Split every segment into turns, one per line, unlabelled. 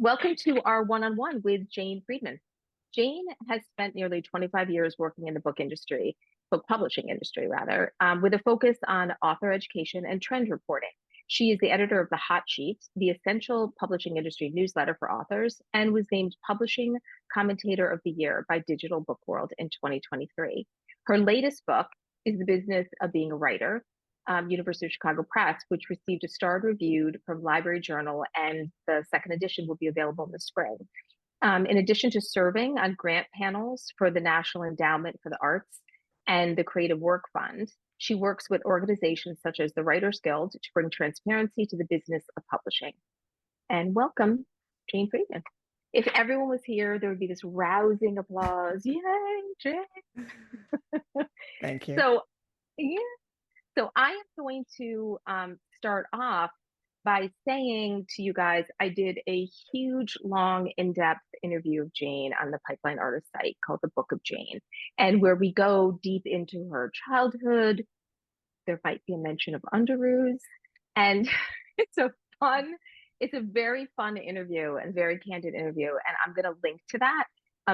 Welcome to our one-on-one with Jane Friedman. Jane has spent nearly 25 years working in the book publishing industry rather, with a focus on author education and trend reporting. She is the editor of The Hot Sheet, the essential publishing industry newsletter for authors, and was named Publishing Commentator of the Year by Digital Book World in 2023. Her latest book is The Business of Being a Writer, University of Chicago Press, which received a starred review from Library Journal, and the second edition will be available in the spring. In addition to serving on grant panels for the National Endowment for the Arts and the Creative Work Fund, she works with organizations such as the Writers Guild to bring transparency to the business of publishing. And welcome, Jane Friedman. If everyone was here, there would be this rousing applause. Yay, Jane.
Thank you.
So, yeah. So I am going to start off by saying to you guys, I did a huge, long, in-depth interview of Jane on the Pipeline Artist site called The Book of Jane, and where we go deep into her childhood. There might be a mention of underoos, and it's a very fun interview and very candid interview, and I'm going to link to that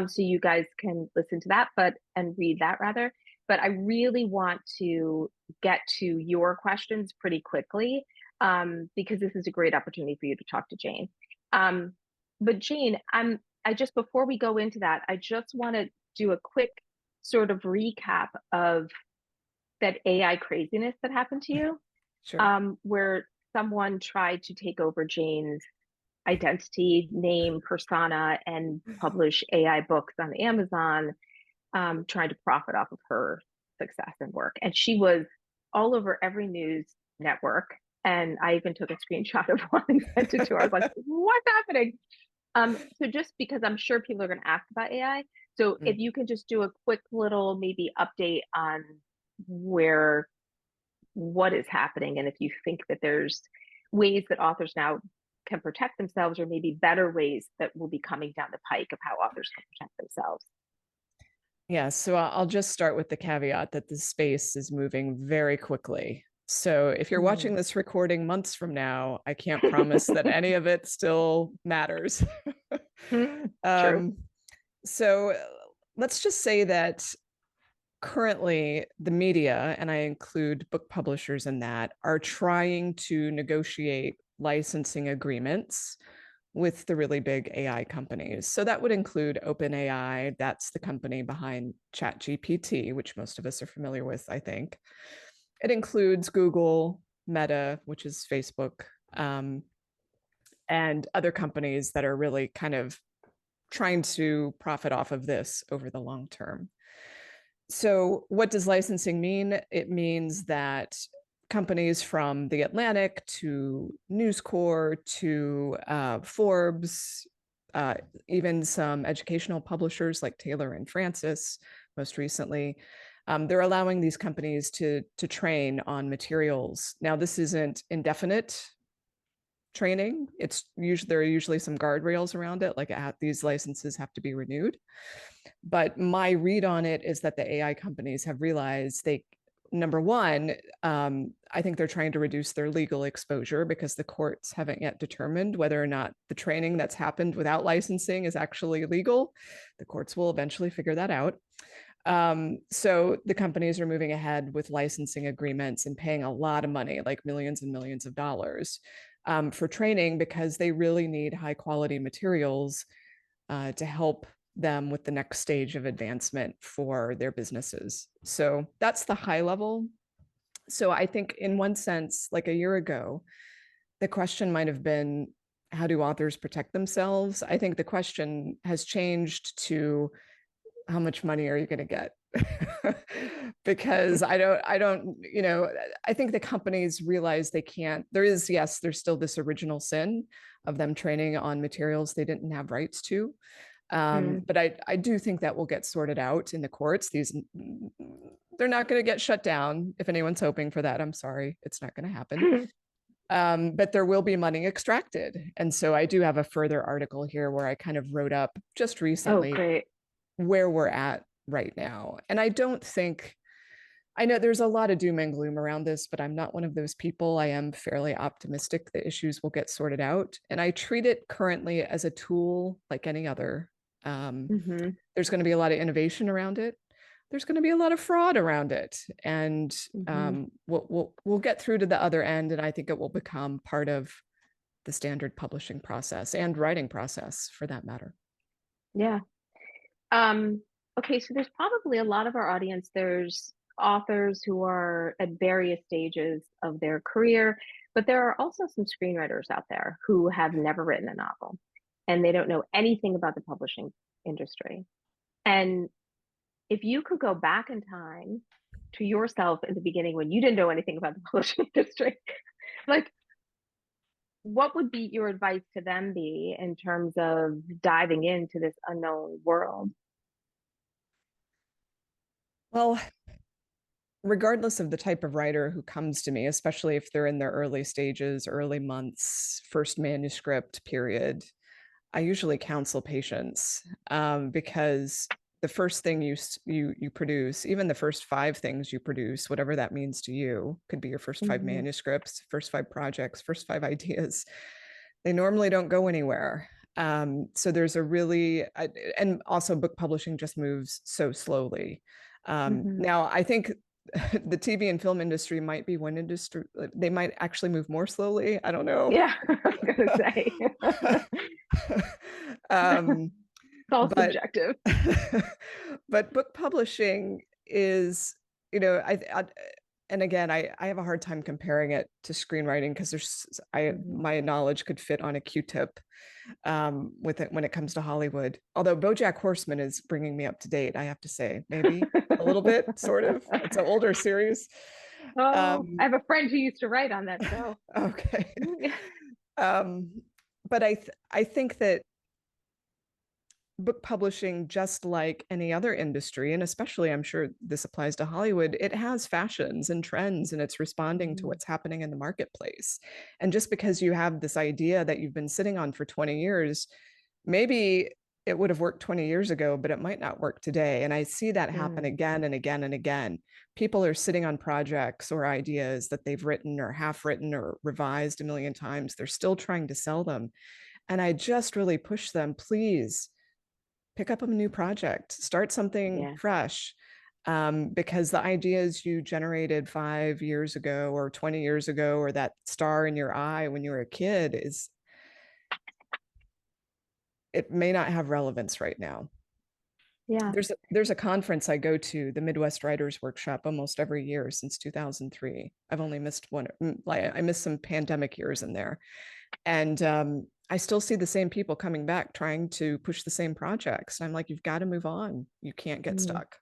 so you guys can listen to that, and read that rather. But I really want to get to your questions pretty quickly because this is a great opportunity for you to talk to Jane. But Jane, I just before we go into that, I just want to do a quick sort of recap of that AI craziness that happened to you,
Sure.
where someone tried to take over Jane's identity, name, persona, and publish AI books on Amazon, trying to profit off of her success and work. And she was all over every news network. And I even took a screenshot of one and sent it to her. I was like, what's happening? So just because I'm sure people are going to ask about AI. So if you can just do a quick little maybe update on what is happening, and if you think that there's ways that authors now can protect themselves, or maybe better ways that will be coming down the pike of how authors can protect themselves.
Yeah, so I'll just start with the caveat that the space is moving very quickly. So if you're watching this recording months from now, I can't promise that any of it still matters.
True.
So let's just say that currently the media, and I include book publishers in that, are trying to negotiate licensing agreements with the really big AI companies. So that would include OpenAI. That's the company behind ChatGPT, which most of us are familiar with, I think. It includes Google, Meta, which is Facebook, and other companies that are really kind of trying to profit off of this over the long term. So what does licensing mean? It means that companies from The Atlantic to News Corp to Forbes, even some educational publishers like Taylor and Francis, most recently, they're allowing these companies to train on materials. Now, this isn't indefinite training. There are usually some guardrails around it, like these licenses have to be renewed. But my read on it is that the AI companies have realized number one, I think they're trying to reduce their legal exposure because the courts haven't yet determined whether or not the training that's happened without licensing is actually legal. The courts will eventually figure that out. So the companies are moving ahead with licensing agreements and paying a lot of money, like millions and millions of dollars, for training, because they really need high quality materials to help them with the next stage of advancement for their businesses. So that's the high level. So I think in one sense, like a year ago, the question might have been, how do authors protect themselves? I think the question has changed to, how much money are you going to get? Because I think the companies realize they can't. There's still this original sin of them training on materials they didn't have rights to. But I do think that will get sorted out in the courts. They're not going to get shut down. If anyone's hoping for that, I'm sorry, it's not going to happen. But there will be money extracted. And so I do have a further article here where I kind of wrote up just recently where we're at right now. And I don't think I know there's a lot of doom and gloom around this, but I'm not one of those people. I am fairly optimistic that issues will get sorted out. And I treat it currently as a tool like any other.
Hmm.
There's going to be a lot of innovation around it. There's going to be a lot of fraud around it. And
Hmm.
we'll get through to the other end. And I think it will become part of the standard publishing process and writing process for that matter.
Yeah. Um, okay, so there's probably a lot of our audience. There's authors who are at various stages of their career, but there are also some screenwriters out there who have never written a novel and they don't know anything about the publishing industry. And if you could go back in time to yourself in the beginning when you didn't know anything about the publishing industry, like what would be your advice to them be in terms of diving into this unknown world?
Well, regardless of the type of writer who comes to me, especially if they're in their early stages, early months, first manuscript period, I usually counsel patients because the first thing you produce, even the first 5 things you produce, whatever that means to you, could be your first 5
Hmm.
manuscripts, first 5 projects, first 5 ideas. They normally don't go anywhere. So there's a really, and also book publishing just moves so slowly.
Hmm.
Now, I think the TV and film industry might be one industry, they might actually move more slowly. I don't know.
Yeah, I was gonna say.
um,
It's all
but
subjective.
but book publishing is, I and again, I have a hard time comparing it to screenwriting because
Hmm.
my knowledge could fit on a Q-tip with it when it comes to Hollywood. Although BoJack Horseman is bringing me up to date, I have to say, maybe a little bit, sort of. It's an older series.
Oh, I
Um,
have a friend who used to write on that show.
okay. Um, but I think that book publishing, just like any other industry, and especially I'm sure this applies to Hollywood, it has fashions and trends and it's responding to
Mhm.
what's happening in the marketplace. And just because you have this idea that you've been sitting on for 20 years, maybe it would have worked 20 years ago, but it might not work today. And I see that happen
Mm.
again and again and again. People are sitting on projects or ideas that they've written or half written or revised a million times. They're still trying to sell them. And I just really push them, please pick up a new project, start something
Yeah.
fresh. Because the ideas you generated 5 years ago or 20 years ago, or that star in your eye when you were a kid, it may not have relevance right now.
Yeah.
There's a conference I go to, the Midwest Writers Workshop, almost every year since 2003. I've only missed one, like I missed some pandemic years in there. And I still see the same people coming back trying to push the same projects. And I'm like, you've got to move on. You can't get
Mhm.
stuck.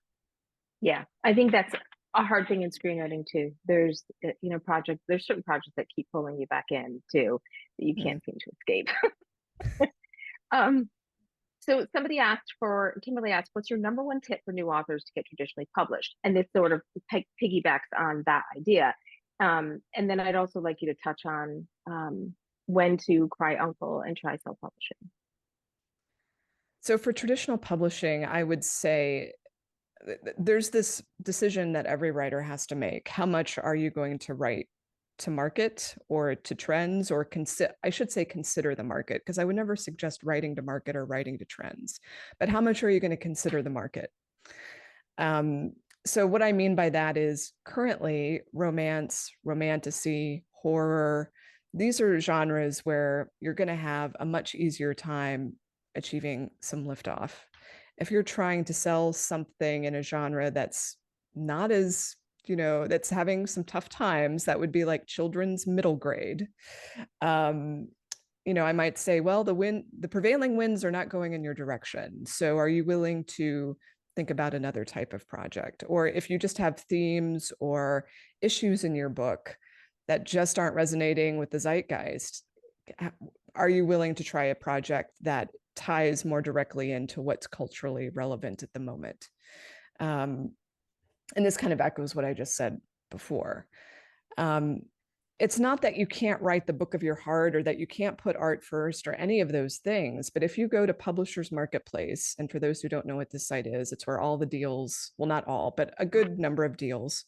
Yeah. I think that's a hard thing in screenwriting too. There's, there's certain projects that keep pulling you back in too, that you
Mm.
can't seem to escape. Um, so Kimberly asked, what's your number one tip for new authors to get traditionally published? And this sort of piggybacks on that idea. And then I'd also like you to touch on when to cry uncle and try self-publishing.
So for traditional publishing, I would say there's this decision that every writer has to make. How much are you going to write to market or to trends, or I should say consider the market, because I would never suggest writing to market or writing to trends. But how much are you going to consider the market? So what I mean by that is currently romance, romantasy, horror, these are genres where you're going to have a much easier time achieving some liftoff. If you're trying to sell something in a genre that's not as, that's having some tough times, that would be like children's middle grade. Um, I might say, well, the prevailing winds are not going in your direction. So are you willing to think about another type of project? Or if you just have themes or issues in your book that just aren't resonating with the zeitgeist, are you willing to try a project that ties more directly into what's culturally relevant at the moment? Um, and this kind of echoes what I just said before. Um, it's not that you can't write the book of your heart or that you can't put art first or any of those things. But if you go to Publishers Marketplace, and for those who don't know what this site is, it's where all the deals, well, not all, but a good number of deals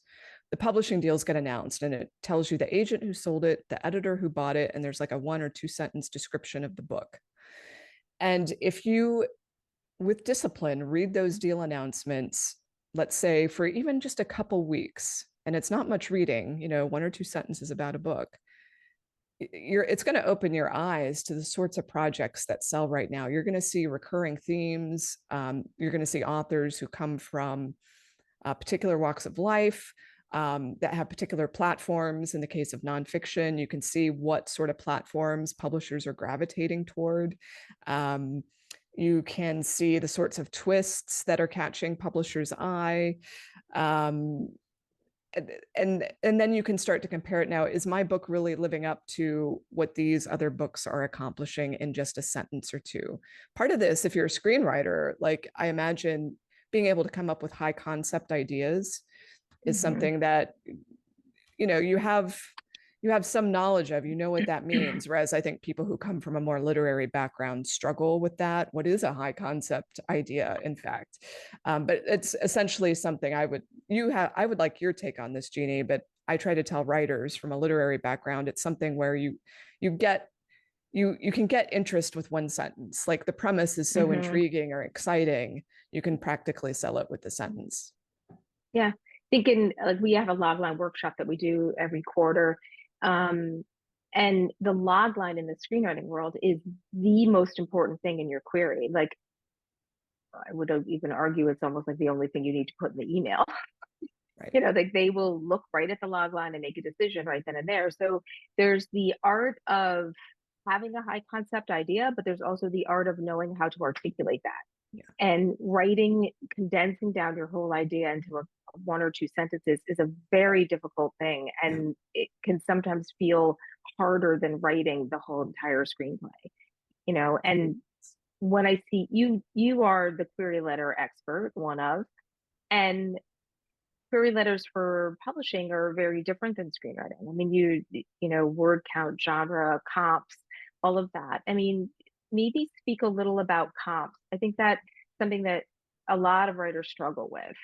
the publishing deals get announced, and it tells you the agent who sold it, the editor who bought it, and there's like a 1 or 2 sentence description of the book. And if you, with discipline, read those deal announcements, let's say for even just a couple weeks, and it's not much reading, 1 or 2 sentences about a book, it's going to open your eyes to the sorts of projects that sell right now. You're going to see recurring themes. You're going to see authors who come from particular walks of life, that have particular platforms. In the case of nonfiction, you can see what sort of platforms publishers are gravitating toward. You can see the sorts of twists that are catching publishers' eye. And then you can start to compare it. Now, is my book really living up to what these other books are accomplishing in just a sentence or two? Part of this, if you're a screenwriter, like I imagine being able to come up with high concept ideas is something that, you have some knowledge of, what that means. Whereas I think people who come from a more literary background struggle with that. What is a high concept idea, in fact? But it's essentially something I would like your take on this, Jeannie, but I try to tell writers from a literary background, it's something where you can get interest with one sentence. Like the premise is so intriguing or exciting, you can practically sell it with the sentence.
Yeah. Thinking like we have a logline workshop that we do every quarter. And the logline in the screenwriting world is the most important thing in your query. Like I would even argue it's almost like the only thing you need to put in the email.
Right.
Like they will look right at the logline and make a decision right then and there. So there's the art of having a high concept idea, but there's also the art of knowing how to articulate that.
Yeah.
And condensing down your whole idea into a 1 or 2 sentences is a very difficult thing. And it can sometimes feel harder than writing the whole entire screenplay, and when I see you are the query letter expert, one of, and query letters for publishing are very different than screenwriting. I mean, word count, genre, comps, all of that. I mean, maybe speak a little about comps. I think that's something that a lot of writers struggle with.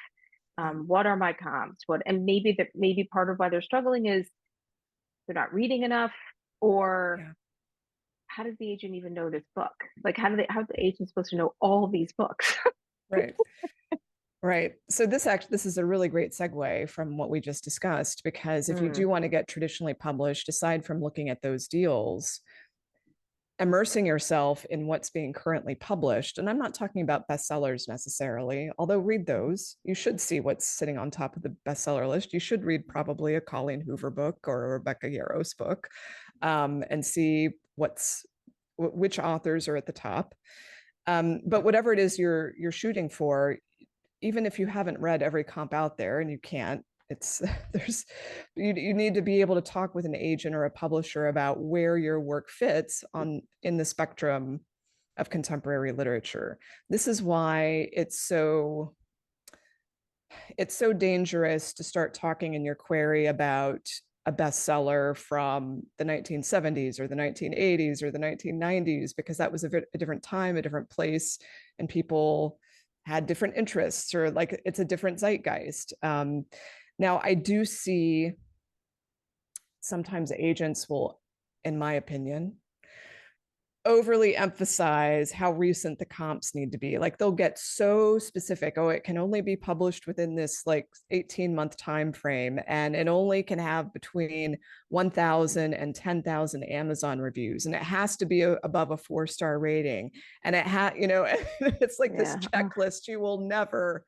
What are my comps? And maybe part of why they're struggling is they're not reading enough, or how does the agent even know this book? Like, how's the agent supposed to know all these books?
Right. Right. So this is a really great segue from what we just discussed, because if you do want to get traditionally published, aside from looking at those deals, immersing yourself in what's being currently published. And I'm not talking about bestsellers necessarily, although read those. You should see what's sitting on top of the bestseller list. You should read probably a Colleen Hoover book or a Rebecca Yarros book, and see which authors are at the top. But whatever it is you're shooting for, even if you haven't read every comp out there, and you can't, you need to be able to talk with an agent or a publisher about where your work fits in the spectrum of contemporary literature. This is why it's so dangerous to start talking in your query about a bestseller from the 1970s or the 1980s or the 1990s, because that was a different time, a different place, and people had different interests, or like it's a different zeitgeist. Now, I do see sometimes agents will, in my opinion, overly emphasize how recent the comps need to be. Like they'll get so specific. Oh, it can only be published within this like 18-month time frame, and it only can have between 1,000 and 10,000 Amazon reviews, and it has to be above a 4-star rating. And it's like this checklist you will never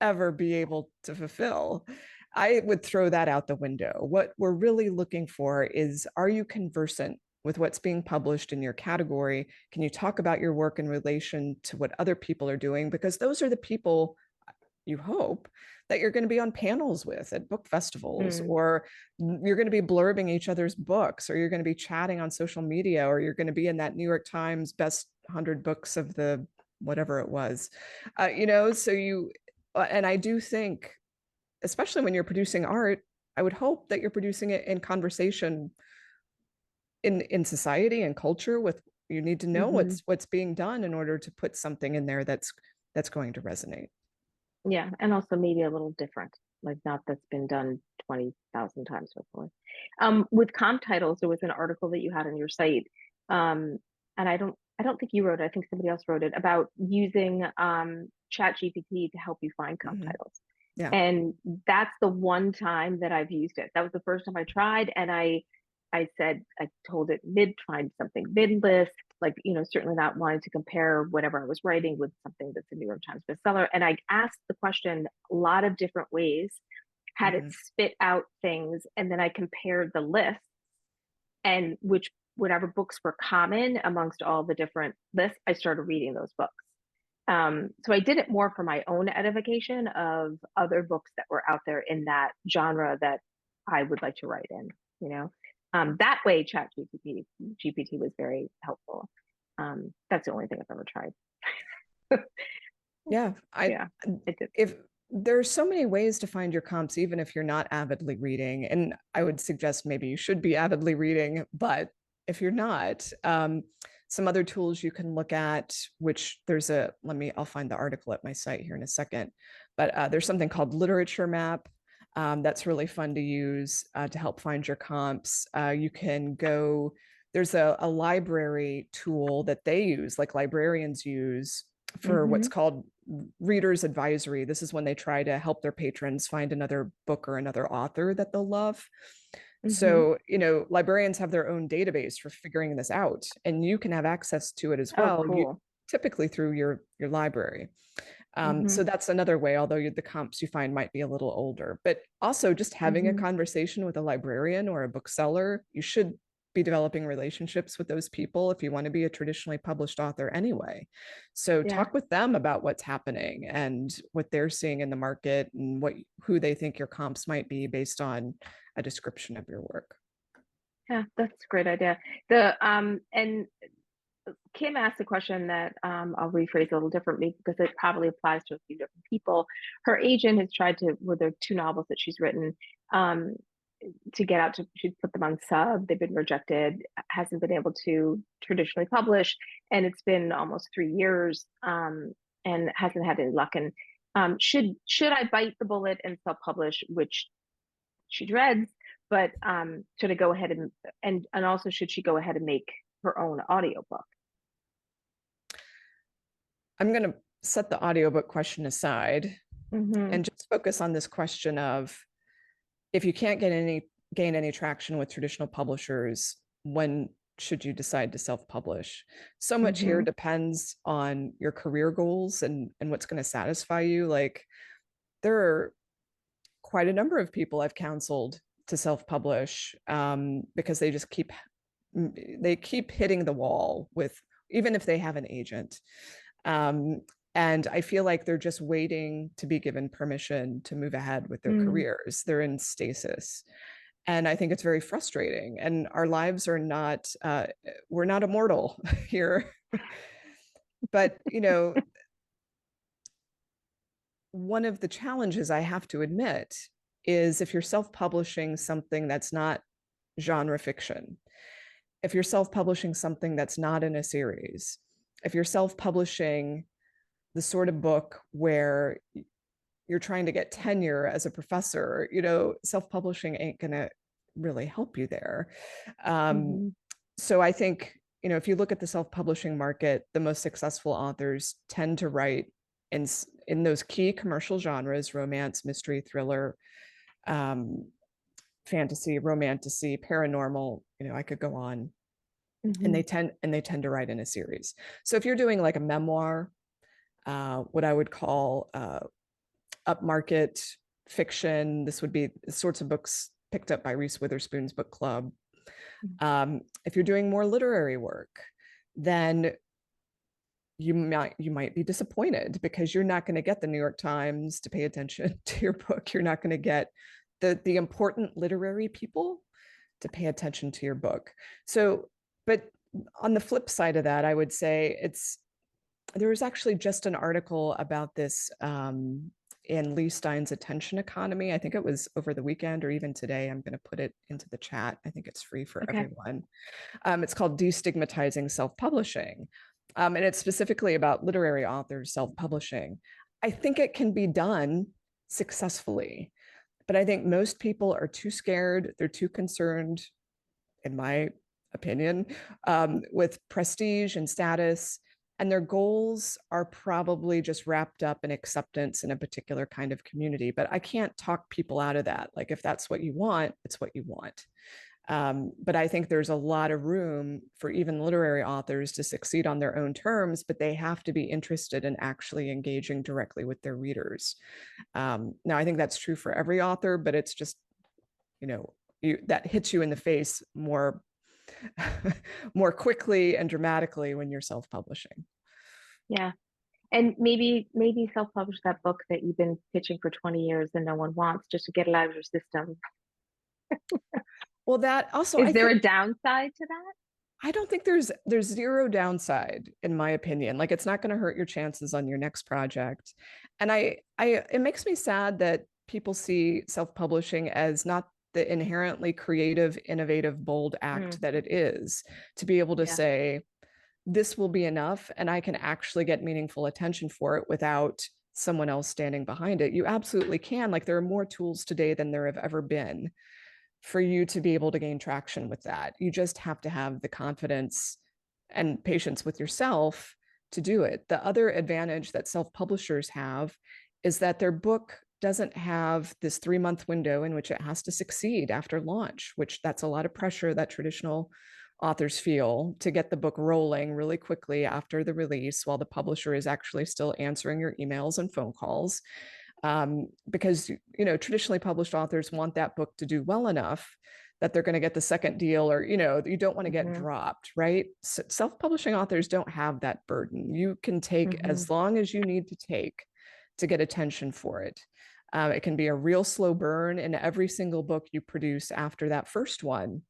ever be able to fulfill. I would throw that out the window. What we're really looking for is, are you conversant with what's being published in your category? Can you talk about your work in relation to what other people are doing? Because those are the people, you hope, that you're going to be on panels with at book festivals, or you're going to be blurbing each other's books, or you're going to be chatting on social media, or you're going to be in that New York Times best 100 books of the whatever it was. And I do think, especially when you're producing art, I would hope that you're producing it in conversation in society and culture. You need to know what's being done in order to put something in there that's going to resonate.
Yeah, and also maybe a little different. like not that's been done 20,000 times before. With comp titles, there was an article that you had on your site, and I don't think you wrote it. I think somebody else wrote it about using Chat GPT to help you find comp
Mhm.
titles.
Yeah.
And that's the one time that I've used it. That was the first time I tried, and I said I told it find something mid list, like certainly not wanting to compare whatever I was writing with something that's a New York Times bestseller. And I asked the question a lot of different ways, had it
Mhm.
spit out things, and then I compared the lists and whatever books were common amongst all the different lists, I started reading those books. So I did it more for my own edification of other books that were out there in that genre that I would like to write in, you know. That way Chat GPT was very helpful. That's the only thing I've ever tried.
Yeah.
Yeah, it did.
If there's so many ways to find your comps, even if you're not avidly reading, and I would suggest maybe you should be avidly reading, but if you're not, some other tools you can look at, which I'll find the article at my site here in a second, but there's something called Literature Map. That's really fun to use to help find your comps. You can go, there's a library tool that they use, like librarians use, for what's
Mm-hmm.
called readers advisory. This is when they try to help their patrons find another book or another author that they'll love.
Mm-hmm.
So, librarians have their own database for figuring this out, and you can have access to it as
Oh,
well,
cool.
typically through your library.
Mm-hmm.
So that's another way, although the comps you find might be a little older. But also just having a
Mm-hmm.
conversation with a librarian or a bookseller, you should be developing relationships with those people if you want to be a traditionally published author anyway. So
Yeah.
talk with them about what's happening and what they're seeing in the market and who they think your comps might be based on a description of your work.
Yeah, that's a great idea. And Kim asked a question that I'll rephrase a little differently because it probably applies to a few different people. Her agent has tried to, with the two novels that she's written, um, to get out to, she's put them on sub. They've been rejected, hasn't been able to traditionally publish, and it's been almost 3 years, and hasn't had any luck. And should I bite the bullet and self-publish, which she dreads, but should I go ahead and also should she go ahead and make her own audiobook?
I'm going to set the audiobook question aside
Mm-hmm.
and just focus on this question of, if you can't gain any traction with traditional publishers, when should you decide to self-publish? So much here
Mm-hmm.
depends on your career goals and what's going to satisfy you. Like, there are quite a number of people I've counseled to self-publish because they keep hitting the wall with, even if they have an agent. Um, and I feel like they're just waiting to be given permission to move ahead with their
Mm.
careers. They're in stasis. And I think it's very frustrating. And our lives are not, we're not immortal here. But, one of the challenges I have to admit is, if you're self-publishing something that's not genre fiction, if you're self-publishing something that's not in a series, if you're self-publishing the sort of book where you're trying to get tenure as a professor, self-publishing ain't going to really help you there. Um,
Mm-hmm.
so I think, if you look at the self-publishing market, the most successful authors tend to write in those key commercial genres: romance, mystery, thriller, um, fantasy, romantasy, paranormal. I could go on. And
Mm-hmm.
they tend to write in a series. So if you're doing like a memoir, what I would call upmarket fiction, this would be the sorts of books picked up by Reese Witherspoon's book club. If you're doing more literary work, then you might be disappointed because you're not going to get the New York Times to pay attention to your book. You're not going to get the important literary people to pay attention to your book. So, but on the flip side of that, I would say there was actually just an article about this in Lee Stein's Attention Economy. I think it was over the weekend or even today. I'm going to put it into the chat. I think it's free for
Okay.
everyone. It's called Destigmatizing Self-Publishing. And it's specifically about literary authors self-publishing. I think it can be done successfully. But I think most people are too scared. They're too concerned, in my opinion, with prestige and status. And their goals are probably just wrapped up in acceptance in a particular kind of community. But I can't talk people out of that. Like, if that's what you want, it's what you want. But I think there's a lot of room for even literary authors to succeed on their own terms, but they have to be interested in actually engaging directly with their readers. Now, I think that's true for every author, but it's just, that hits you in the face more more quickly and dramatically when you're self-publishing.
Yeah. And maybe self-publish that book that you've been pitching for 20 years and no one wants, just to get it out of your system.
Well, that also,
Is there a downside to that?
I don't think there's zero downside, in my opinion. Like, it's not going to hurt your chances on your next project. And it makes me sad that people see self-publishing as not the inherently creative, innovative, bold act that it is, to be able to say, this will be enough and I can actually get meaningful attention for it without someone else standing behind it. You absolutely can. Like, there are more tools today than there have ever been for you to be able to gain traction with that. You just have to have the confidence and patience with yourself to do it. The other advantage that self-publishers have is that their book doesn't have this 3-month window in which it has to succeed after launch, which that's a lot of pressure that traditional authors feel, to get the book rolling really quickly after the release while the publisher is actually still answering your emails and phone calls. Because, traditionally published authors want that book to do well enough that they're going to get the second deal, or, you don't want to get dropped, right? So self-publishing authors don't have that burden. You can take as long as you need to take to get attention for it. It can be a real slow burn, and every single book you produce after that first one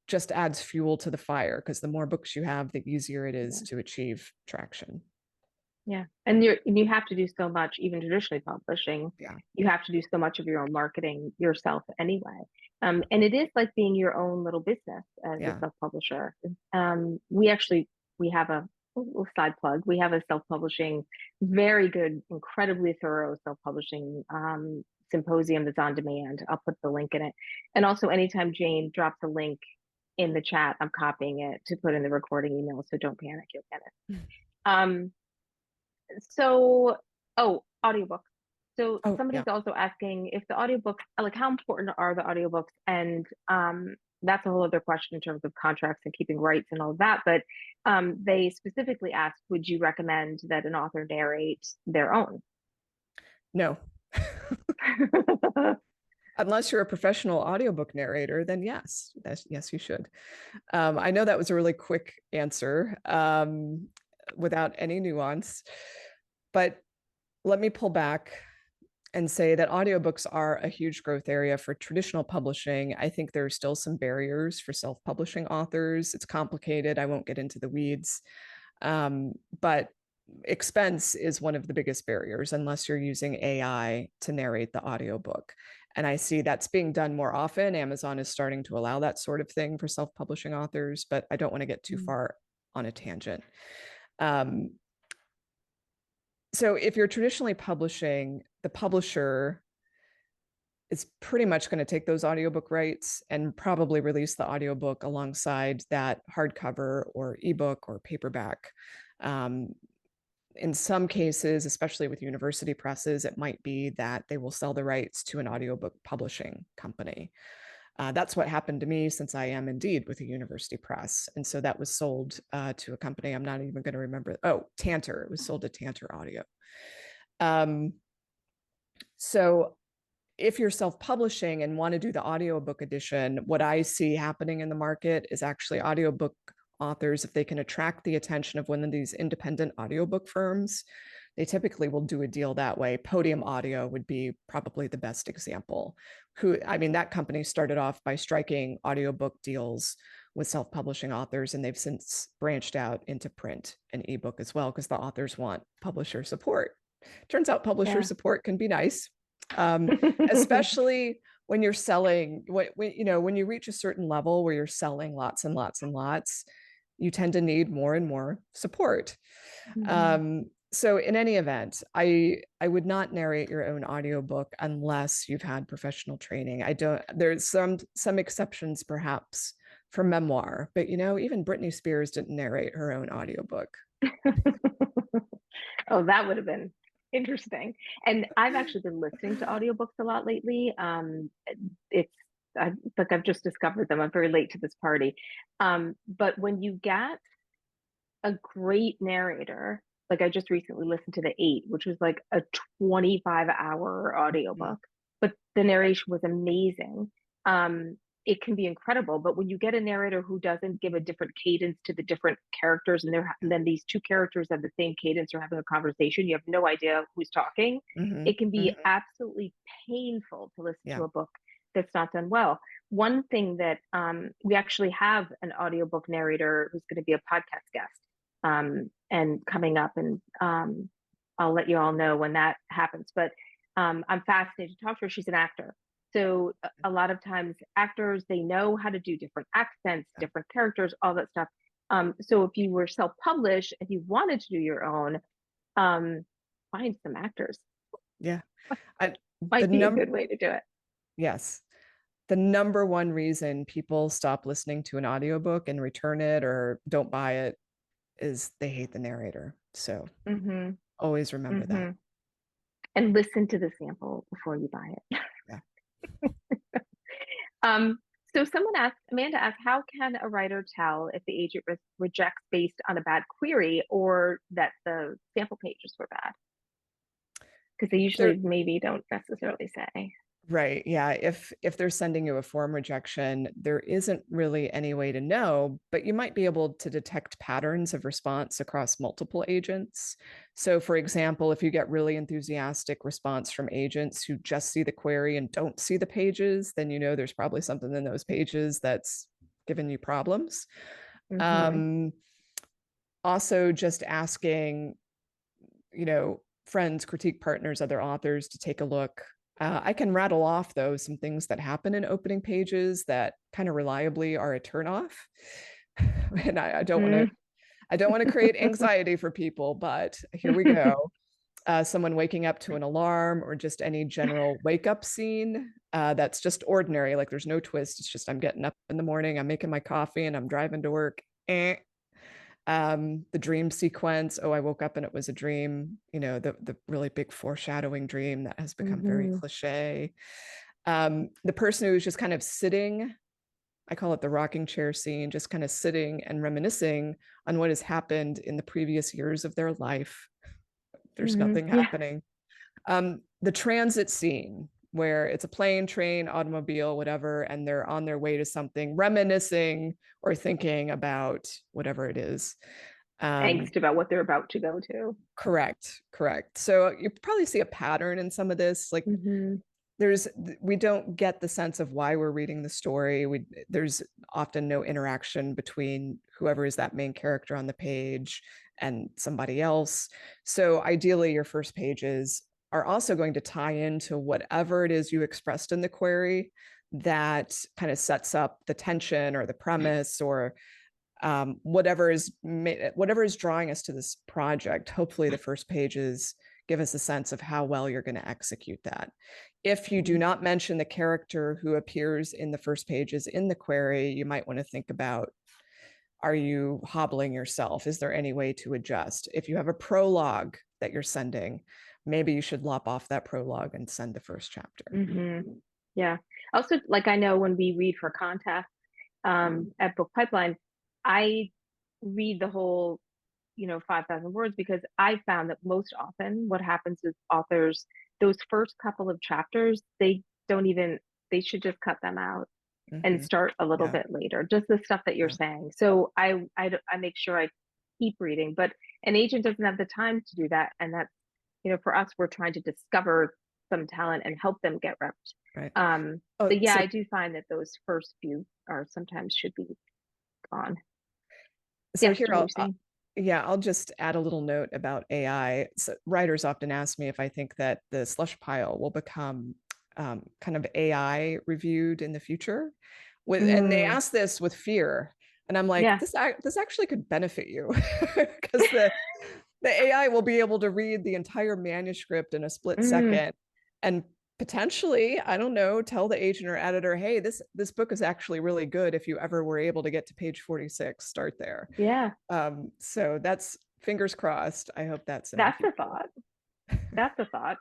just adds fuel to the fire, because the more books you have, the easier it is to achieve traction.
Yeah. And you have to do so much, even traditionally publishing.
Yeah.
You have to do so much of your own marketing yourself anyway. And it is like being your own little business as a self-publisher. We have a little side plug. We have a self-publishing, very good, incredibly thorough self-publishing symposium that's on demand. I'll put the link in it. And also, anytime Jane drops a link in the chat, I'm copying it to put in the recording email. So don't panic, you'll get it. So, audiobooks. So somebody's also asking if the audiobooks, like, how important are the audiobooks? And that's a whole other question in terms of contracts and keeping rights and all of that. But they specifically asked, would you recommend that an author narrate their own?
No. Unless you're a professional audiobook narrator, then yes, you should. I know that was a really quick answer without any nuance, but let me pull back and say that audiobooks are a huge growth area for traditional publishing. I think there are still some barriers for self-publishing authors. It's complicated. I won't get into the weeds, but expense is one of the biggest barriers unless you're using AI to narrate the audiobook. And I see that's being done more often. Amazon is starting to allow that sort of thing for self-publishing authors, but I don't want to get too far on a tangent. So if you're traditionally publishing, the publisher is pretty much going to take those audiobook rights and probably release the audiobook alongside that hardcover or ebook or paperback. In some cases, especially with university presses, it might be that they will sell the rights to an audiobook publishing company. That's what happened to me, since I am indeed with a university press. And so that was sold to a company I'm not even going to remember. Oh, Tantor. It was sold to Tantor Audio. So if you're self-publishing and want to do the audiobook edition, what I see happening in the market is actually audiobook authors, if they can attract the attention of one of these independent audiobook firms, they typically will do a deal that way. Podium Audio would be probably the best example. That company started off by striking audiobook deals with self-publishing authors, and they've since branched out into print and ebook as well, because the authors want publisher support. Turns out publisher support can be nice, especially when you're selling. When you reach a certain level where you're selling lots and lots and lots, you tend to need more and more support. So in any event, I would not narrate your own audiobook unless you've had professional training. I don't, there's some exceptions perhaps for memoir, but even Britney Spears didn't narrate her own audiobook.
Oh, that would have been interesting. And I've actually been listening to audiobooks a lot lately. It's like I've just discovered them. I'm very late to this party. But when you get a great narrator, like I just recently listened to The Eight, which was like a 25-hour
Mhm.
audiobook, but the narration was amazing. It can be incredible, but when you get a narrator who doesn't give a different cadence to the different characters, and then these two characters have the same cadence or having a conversation, you have no idea who's talking.
Mhm.
It can be
Mhm.
absolutely painful to listen to
Yeah.
a book that's not done well. One thing that we actually have an audiobook narrator who's going to be a podcast guest and coming up, and I'll let you all know when that happens. But I'm fascinated to talk to her. She's an actor. So a lot of times actors, they know how to do different accents,
Yeah.
different characters, all that stuff. So if you were self-published, if you wanted to do your own, um, find some actors.
Yeah. I, the
Might be a
num
good way to do it.
yes. The number one reason people stop listening to an audiobook and return it or don't buy it is they hate the narrator. So
Mm-hmm.
always remember that.
Mm-hmm. And listen to the sample before you buy it.
Yeah.
Um, so Amanda asked, how can a writer tell if the agent rejects based on a bad query or that the sample pages were bad? Because they
There,
usually maybe don't necessarily say.
right. Yeah. If they're sending you a form rejection, there isn't really any way to know, but you might be able to detect patterns of response across multiple agents. So for example, if you get really enthusiastic response from agents who just see the query and don't see the pages, then there's probably something in those pages that's given you problems.
Mm-hmm.
Um, Also just asking, friends, critique partners, other authors to take a look. I can rattle off, though, some things that happen in opening pages that kind of reliably are a turnoff. And I don't want to.
Mm-hmm.
I don't want to create anxiety for people, but here we go. Someone waking up to an alarm or just any general wake up scene that's just ordinary. Like there's no twist. It's just I'm getting up in the morning, I'm making my coffee, and I'm driving to work. The dream sequence, oh, I woke up and it was a dream, the really big foreshadowing dream that has become very
Mm-hmm.
cliche. The person who's just kind of sitting, I call it the rocking chair scene, just kind of sitting and reminiscing on what has happened in the previous years of their life. There's
Mm-hmm.
nothing
Yeah.
happening. The transit scene, where it's a plane, train, automobile, whatever, and they're on their way to something, reminiscing or thinking about whatever it is.
Angst about what they're about to go to.
Correct. So you probably see a pattern in some of this. Like
Mm-hmm.
there's, we don't get the sense of why we're reading the story. There's often no interaction between whoever is that main character on the page and somebody else. So ideally, your first pages are also going to tie into whatever it is you expressed in the query that kind of sets up the tension or the premise or whatever is drawing us to this project. Hopefully the first pages give us a sense of how well you're going to execute that. If you do not mention the character who appears in the first pages in the query, you might want to think about, are you hobbling yourself? Is there any way to adjust? If you have a prologue that you're sending, maybe you should lop off that prologue and send the first chapter.
Mm-hmm. Yeah. Also, like I know when we read for contests at Book Pipeline, I read the whole 5,000 words because I found that most often what happens with authors, those first couple of chapters, they should just cut them out and
Mm-hmm.
start a little
Yeah.
bit later, just the stuff that you're
Yeah.
saying. So I make sure I keep reading, but an agent doesn't have the time to do that. And that's, for us, we're trying to discover some talent and help them get reps.
Right.
But
Oh,
yeah,
so
I do find that those first few are sometimes should be gone.
so
Yes,
here
Jen, you were saying.
yeah, I'll just add a little note about AI. So writers often ask me if I think that the slush pile will become kind of AI reviewed in the future. And they
Mm,
ask this with fear, and I'm like,
yeah.
this actually could benefit you because the AI will be able to read the entire manuscript in a split
Mm,
second and potentially, I don't know, tell the agent or editor, hey, this book is actually really good. If you ever were able to get to page 46, start there.
yeah,
So that's fingers crossed. I hope that's in the
that's
future.
a thought. That's a thought.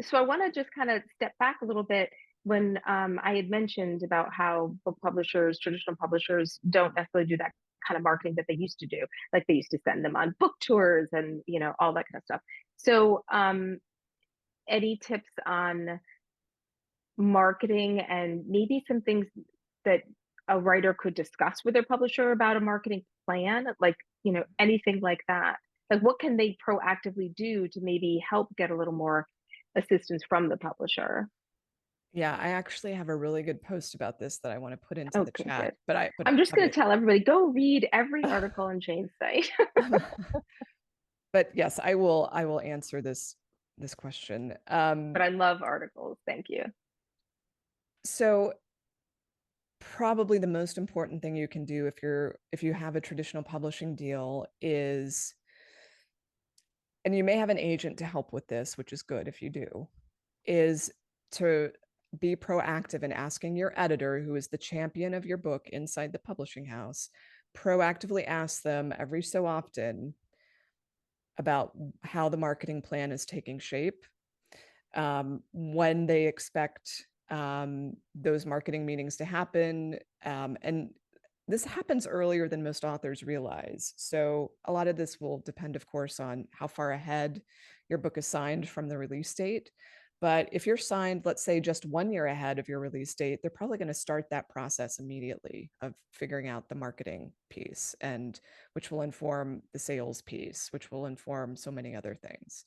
So I want to just kind of step back a little bit when I had mentioned about how book publishers, traditional publishers, don't necessarily do that kind of marketing that they used to do. Like they used to send them on book tours and all that kind of stuff. So any tips on marketing and maybe some things that a writer could discuss with their publisher about a marketing plan, like, anything like that. Like, what can they proactively do to maybe help get a little more assistance from the publisher?
Yeah, I actually have a really good post about this that I want to put into the
Okay,
chat,
good.
but I but
I'm just going to
but
tell everybody go read every article on Jane's site.
but yes, I will answer this question.
But I love articles. Thank you.
So probably the most important thing you can do if you have a traditional publishing deal is, and you may have an agent to help with this, which is good if you do, is to be proactive in asking your editor, who is the champion of your book inside the publishing house, proactively ask them every so often about how the marketing plan is taking shape, when they expect those marketing meetings to happen. And this happens earlier than most authors realize. So a lot of this will depend, of course, on how far ahead your book is signed from the release date. But if you're signed, let's say just 1 year ahead of your release date, they're probably going to start that process immediately of figuring out the marketing piece, and which will inform the sales piece, which will inform so many other things.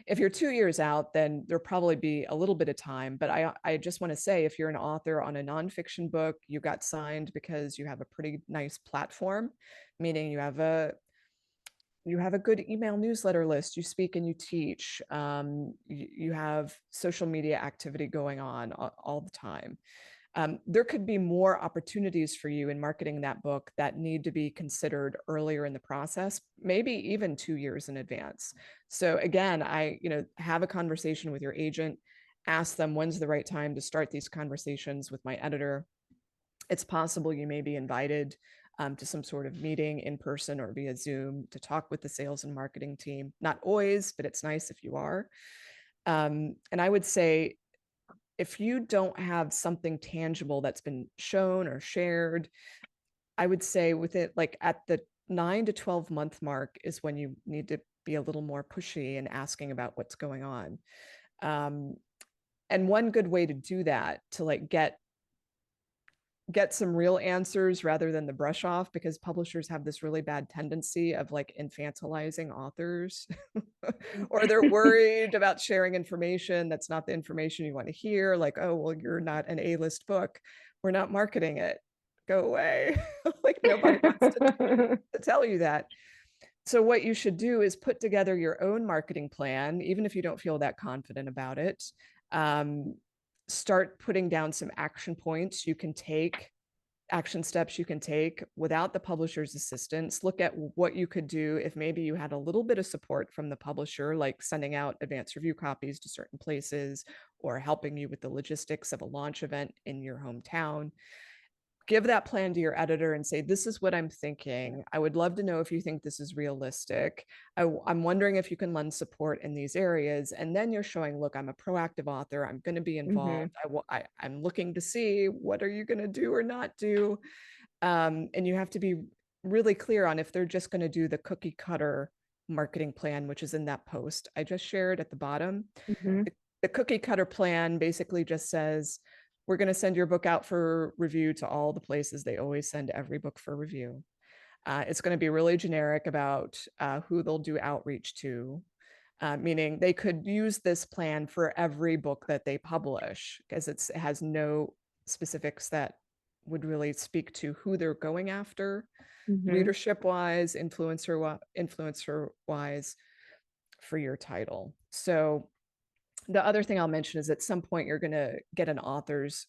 If you're 2 years out, then there'll probably be a little bit of time. But I just want to say, if you're an author on a nonfiction book, you got signed because you have a pretty nice platform, meaning you have a good email newsletter list, you speak and you teach, you have social media activity going on all the time. There could be more opportunities for you in marketing that book that need to be considered earlier in the process, maybe even 2 years in advance. So again, have a conversation with your agent, ask them when's the right time to start these conversations with my editor. It's possible you may be invited to some sort of meeting in person or via Zoom to talk with the sales and marketing team. Not always, but it's nice if you are. And I would say, if you don't have something tangible that's been shown or shared, I would say with it, like at the 9 to 12 month mark is when you need to be a little more pushy and asking about what's going on. Um, and one good way to do that, to like get some real answers rather than the brush off, because publishers have this really bad tendency of like infantilizing authors or they're worried about sharing information that's not the information you want to hear, like, oh well, you're not an A-list book, we're not marketing it, go away. Like nobody wants to tell you that. So what you should do is put together your own marketing plan, even if you don't feel that confident about it. um, Start putting down some action points you can take, action steps you can take without the publisher's assistance. Look at what you could do if maybe you had a little bit of support from the publisher, like sending out advanced review copies to certain places or helping you with the logistics of a launch event in your hometown. Give that plan to your editor and say, this is what I'm thinking. I would love to know if you think this is realistic. I'm wondering if you can lend support in these areas. And then you're showing, look, I'm a proactive author. I'm going to be involved.
Hmm.
I'm looking to see, what are you going to do or not do? And you have to be really clear on if they're just going to do the cookie cutter marketing plan, which is in that post I just shared at the bottom.
Hmm.
The cookie cutter plan basically just says, we're going to send your book out for review to all the places they always send every book for review. It's going to be really generic about who they'll do outreach to, meaning they could use this plan for every book that they publish, because it has no specifics that would really speak to who they're going after,
Hmm.
readership wise, influencer wise, for your title. So the other thing I'll mention is at some point you're going to get an author's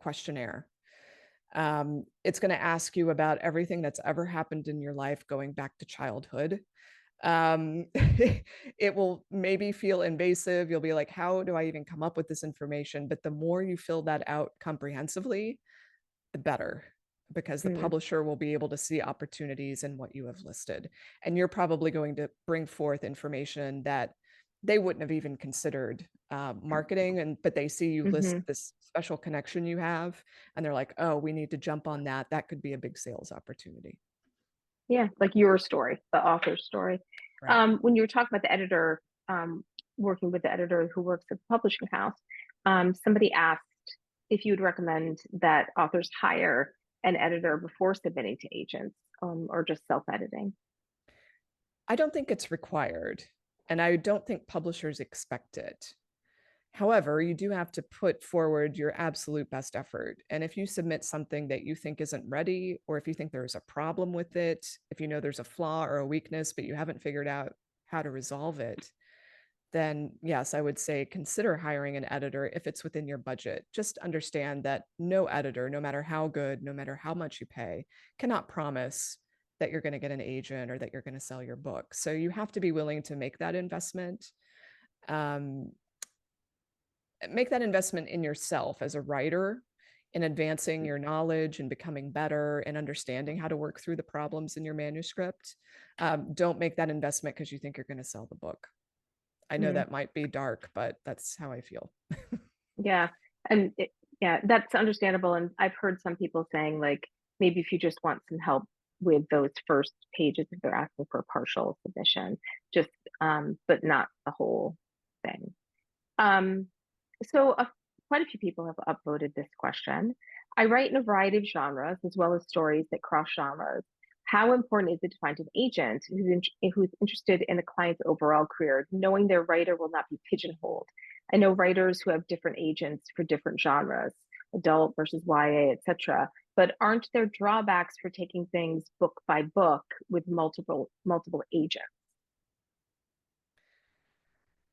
questionnaire. It's going to ask you about everything that's ever happened in your life going back to childhood. It will maybe feel invasive. You'll be like, how do I even come up with this information? But the more you fill that out comprehensively, the better, because the
Mm,
publisher will be able to see opportunities in what you have listed. And you're probably going to bring forth information that they wouldn't have even considered marketing. But they see you list
mhm.
this special connection you have, and they're like, oh, we need to jump on that. That could be a big sales opportunity.
Yeah, like your story, the author's story.
Right.
When you were talking about the editor, working with the editor who works at the publishing house, somebody asked if you would recommend that authors hire an editor before submitting to agents, or just self-editing.
I don't think it's required, and I don't think publishers expect it. However, you do have to put forward your absolute best effort. And if you submit something that you think isn't ready, or if you think there's a problem with it, if you know there's a flaw or a weakness, but you haven't figured out how to resolve it, then yes, I would say consider hiring an editor if it's within your budget. Just understand that no editor, no matter how good, no matter how much you pay, cannot promise that you're going to get an agent or that you're going to sell your book. So you have to be willing to um, make that investment in yourself as a writer, in advancing your knowledge and becoming better and understanding how to work through the problems in your manuscript. Don't make that investment because you think you're going to sell the book. I know
Mm,
that might be dark, but that's how I feel.
yeah, and yeah, that's understandable. And I've heard some people saying like maybe if you just want some help with those first pages, if they're asking for a partial submission, just but not the whole thing. Um, so quite a few people have upvoted this question. I write in a variety of genres as well as stories that cross genres. How important is it to find an agent who's interested in a client's overall career, knowing their writer will not be pigeonholed? I know writers who have different agents for different genres, adult versus YA, etc. But aren't there drawbacks for taking things book by book with multiple agents?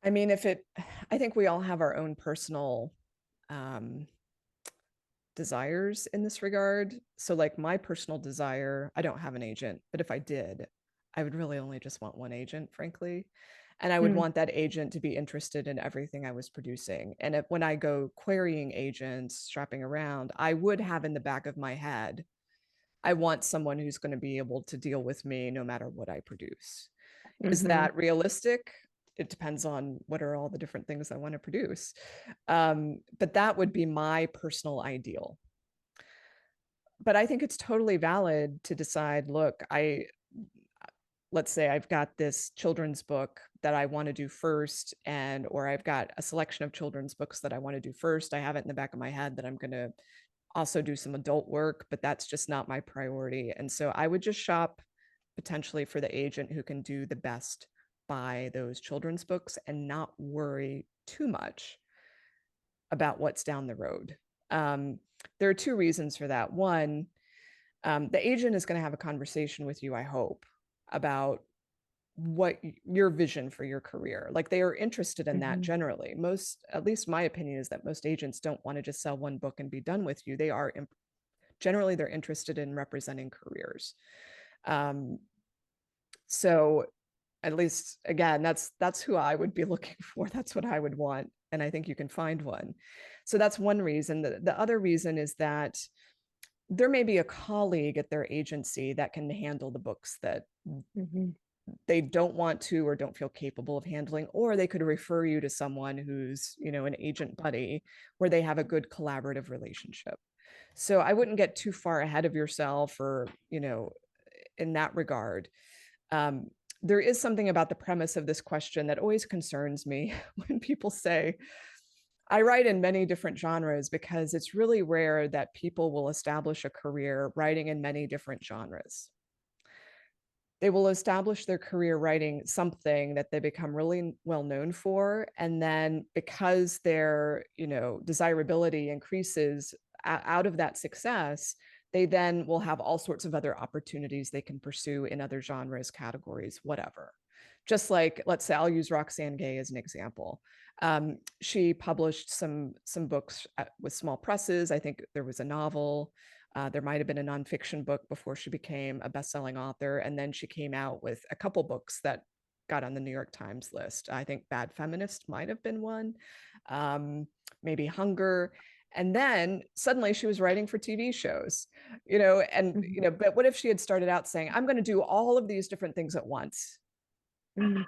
I mean, I think we all have our own personal um, desires in this regard. So, like my personal desire, I don't have an agent, but if I did, I would really only just want one agent, frankly. And I would
Mm,
want that agent to be interested in everything I was producing. And when I go querying agents, shopping around, I would have in the back of my head, I want someone who's going to be able to deal with me no matter what I produce. Is
hmm
that realistic? It depends on what are all the different things I want to produce. But that would be my personal ideal. But I think it's totally valid to decide, look, let's say I've got this children's book that I want to do first, or I've got a selection of children's books that I want to do first. I have it in the back of my head that I'm going to also do some adult work, but that's just not my priority. And so I would just shop potentially for the agent who can do the best by those children's books and not worry too much about what's down the road. Um, there are two reasons for that. One, the agent is going to have a conversation with you, I hope, about what your vision for your career. Like they are interested in that
hmm
generally. Most, at least my opinion is that most agents don't want to just sell one book and be done with you. They are generally they're interested in representing careers. Um, so at least again, that's who I would be looking for. That's what I would want. And I think you can find one. So that's one reason. The other reason is that there may be a colleague at their agency that can handle the books that
hmm
they don't want to or don't feel capable of handling, or they could refer you to someone who's, an agent buddy where they have a good collaborative relationship. So I wouldn't get too far ahead of yourself or, in that regard. Um, there is something about the premise of this question that always concerns me when people say, I write in many different genres, because it's really rare that people will establish a career writing in many different genres. They will establish their career writing something that they become really well known for. And then because their, desirability increases out of that success, they then will have all sorts of other opportunities they can pursue in other genres, categories, whatever. Just like, let's say, I'll use Roxane Gay as an example. She published some books with small presses. I think there was a novel. There might have been a nonfiction book before she became a best-selling author. And then she came out with a couple books that got on the New York Times list. I think Bad Feminist might have been one, maybe Hunger. And then suddenly she was writing for TV shows, and, but what if she had started out saying, I'm going to do all of these different things at once?
Mhm.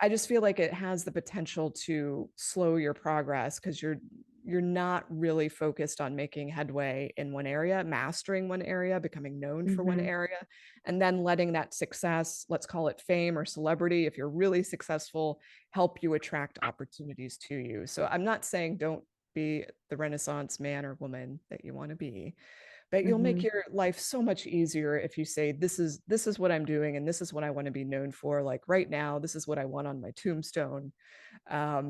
I just feel like it has the potential to slow your progress because you're not really focused on making headway in one area, mastering one area, becoming known for one
Mhm.
area, and then letting that success, let's call it fame or celebrity, if you're really successful, help you attract opportunities to you. So I'm not saying don't be the Renaissance man or woman that you want to be, but you'll make
Mhm.
your life so much easier if you say, this is what I'm doing and this is what I want to be known for. Like right now, this is what I want on my tombstone.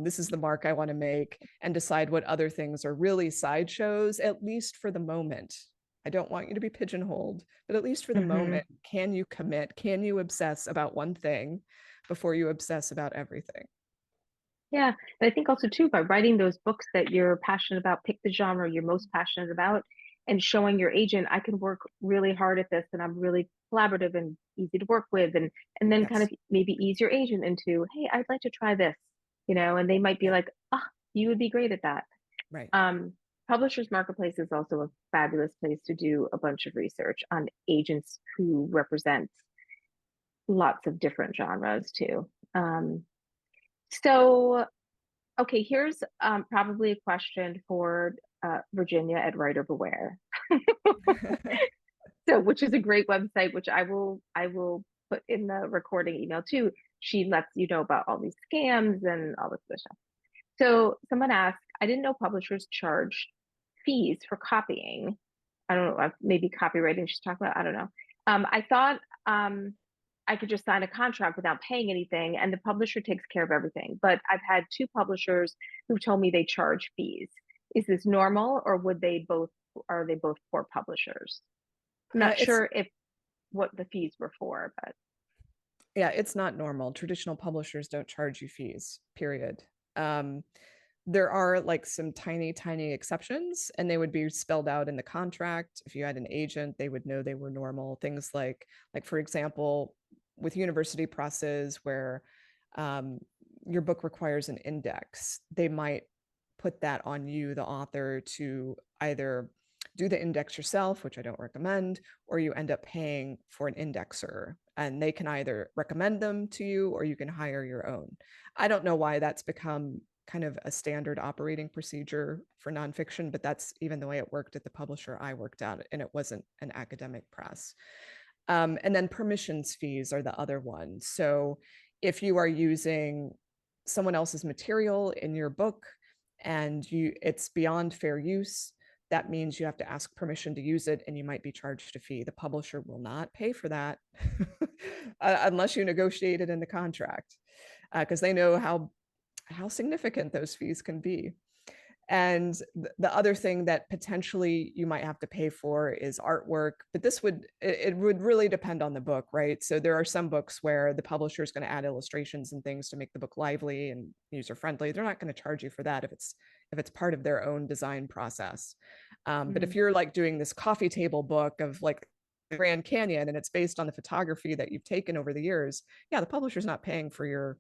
This is the mark I want to make, and decide what other things are really sideshows, at least for the moment. I don't want you to be pigeonholed, but at least for the
Mhm.
moment, can you commit? Can you obsess about one thing before you obsess about everything?
Yeah, but I think also too, by writing those books that you're passionate about, pick the genre you're most passionate about, and showing your agent, I can work really hard at this, and I'm really collaborative and easy to work with, and then kind
Yes.
of maybe ease your agent into, hey, I'd like to try this, and they might be
Yeah.
like, ah, you would be great at that.
Right.
Um, Publishers Marketplace is also a fabulous place to do a bunch of research on agents who represent lots of different genres too. So okay, here's probably a question for Virginia at Writer Beware. So, which is a great website, which I will put in the recording email too. She lets you know about all these scams and all this other stuff. So, someone asked, I didn't know publishers charge fees for copying. I don't know, maybe copywriting she's talking about. I don't know. I thought I could just sign a contract without paying anything and the publisher takes care of everything. But I've had two publishers who told me they charge fees. Is this normal or would they both are they both poor publishers? I'm not
It's
sure if what the fees were for, but
Yeah, it's not normal. Traditional publishers don't charge you fees, period. Um, there are like some tiny, tiny exceptions, and they would be spelled out in the contract. If you had an agent, they would know they were normal. Things like for example, with university presses where um, your book requires an index, they might put that on you, the author, to either do the index yourself, which I don't recommend, or you end up paying for an indexer. And they can either recommend them to you or you can hire your own. I don't know why that's become kind of a standard operating procedure for nonfiction, but that's even the way it worked at the publisher I worked at, and it wasn't an academic press. And then permissions fees are the other one. So if you are using someone else's material in your book and it's beyond fair use, that means you have to ask permission to use it and you might be charged a fee. The publisher will not pay for that unless you negotiate it in the contract, because they know how significant those fees can be. And the other thing that potentially you might have to pay for is artwork, but it would really depend on the book, right? So there are some books where the publisher is going to add illustrations and things to make the book lively and user friendly. They're not going to charge you for that if it's part of their own design process. But if you're like doing this coffee table book of like the Grand Canyon and it's based on the photography that you've taken over the years, yeah, the publisher's not paying for your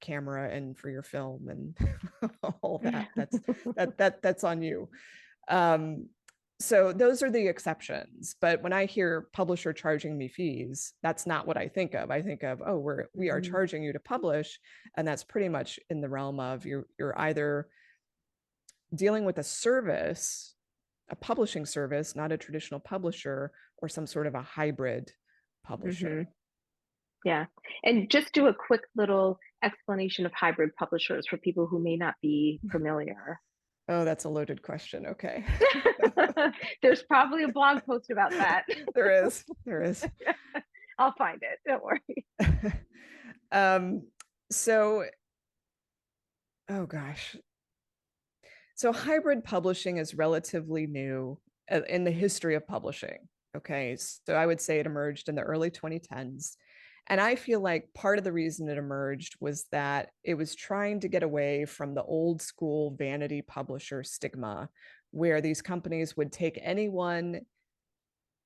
camera and for your film and all that. That's on you. Um, so those are the exceptions. But when I hear publisher charging me fees, that's not what I think of. I think of, oh, we are
Mhm.
charging you to publish, and that's pretty much in the realm of you're either dealing with a service, a publishing service, not a traditional publisher, or some sort of a hybrid publisher.
Mhm. Yeah. And just do a quick little explanation of hybrid publishers for people who may not be familiar.
Oh, that's a loaded question. Okay.
There's probably a blog post about that.
There is.
I'll find it. Don't worry.
um, so, oh gosh. So hybrid publishing is relatively new in the history of publishing. Okay. So I would say it emerged in the early 2010s. And I feel like part of the reason it emerged was that it was trying to get away from the old school vanity publisher stigma, where these companies would take anyone,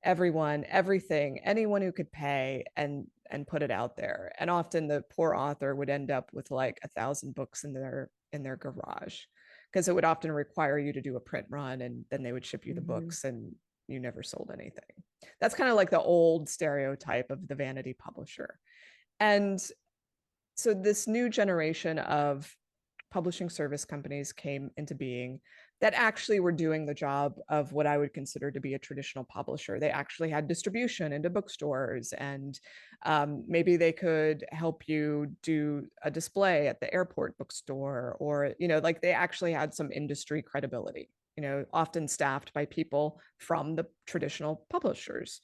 everyone, everything, anyone who could pay, and put it out there. And often the poor author would end up with like 1,000 books in their garage, because it would often require you to do a print run, and then they would ship you the books and you never sold anything. That's kind of like the old stereotype of the vanity publisher. And so this new generation of publishing service companies came into being that actually were doing the job of what I would consider to be a traditional publisher. They actually had distribution into bookstores, and maybe they could help you do a display at the airport bookstore, or, like they actually had some industry credibility, often staffed by people from the traditional publishers.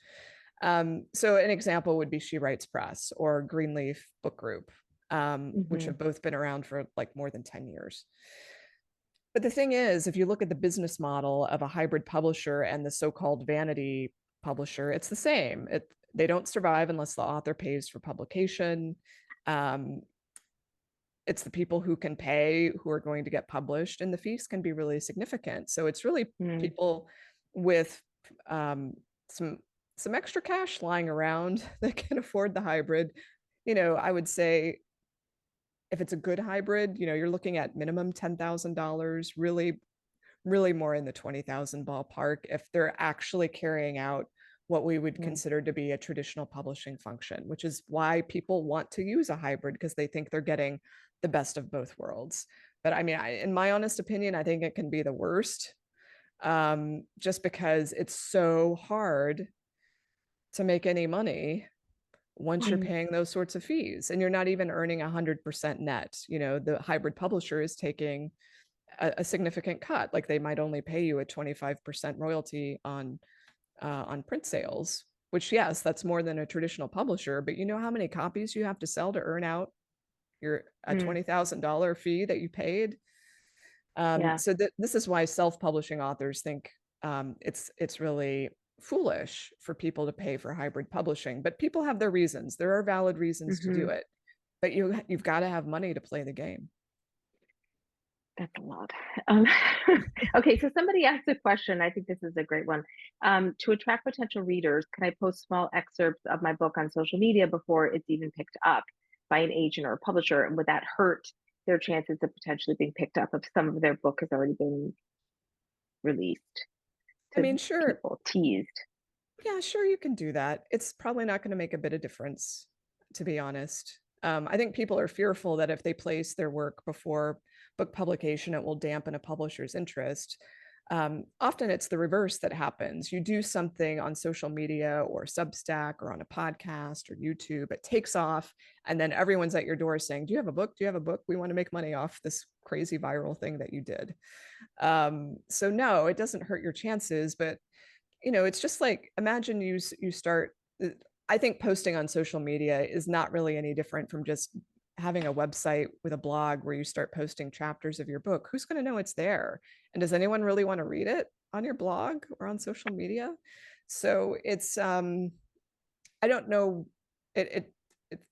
So an example would be She Writes Press or Greenleaf Book Group, which have both been around for like more than 10 years. But the thing is, if you look at the business model of a hybrid publisher and the so-called vanity publisher, it's the same. They don't survive unless the author pays for publication. It's the people who can pay who are going to get published, and the fees can be really significant. So it's really people with some extra cash lying around that can afford the hybrid. I would say if it's a good hybrid, you're looking at minimum $10,000, really more in the 20,000 ballpark if they're actually carrying out what we would consider to be a traditional publishing function, which is why people want to use a hybrid, because they think they're getting the best of both worlds. But I mean, in my honest opinion, I think it can be the worst, just because it's so hard to make any money once you're paying those sorts of fees, and you're not even earning 100% net. The hybrid publisher is taking a significant cut. Like they might only pay you a 25% royalty on print sales, which, yes, that's more than a traditional publisher, but you know how many copies you have to sell to earn out your $20,000 fee that you paid. So this is why self-publishing authors think it's really foolish for people to pay for hybrid publishing, but people have their reasons. There are valid reasons to do it, but you've got to have money to play the game.
That's a lot. Okay, so somebody asked a question. I think this is a great one. To attract potential readers, can I post small excerpts of my book on social media before it's even picked up by an agent or a publisher? And would that hurt their chances of potentially being picked up if some of their book has already been released?
I mean, sure.
People teased.
Yeah, sure, you can do that. It's probably not going to make a bit of difference, to be honest. I think people are fearful that if they place their work before book publication, it will dampen a publisher's interest. Often it's the reverse that happens. You do something on social media or Substack or on a podcast or YouTube, it takes off, and then everyone's at your door saying, do you have a book? Do you have a book? We want to make money off this crazy viral thing that you did. So no, it doesn't hurt your chances, but it's just like, imagine you start, I think posting on social media is not really any different from just having a website with a blog where you start posting chapters of your book. Who's going to know it's there? And does anyone really want to read it on your blog or on social media? So it's, I don't know, it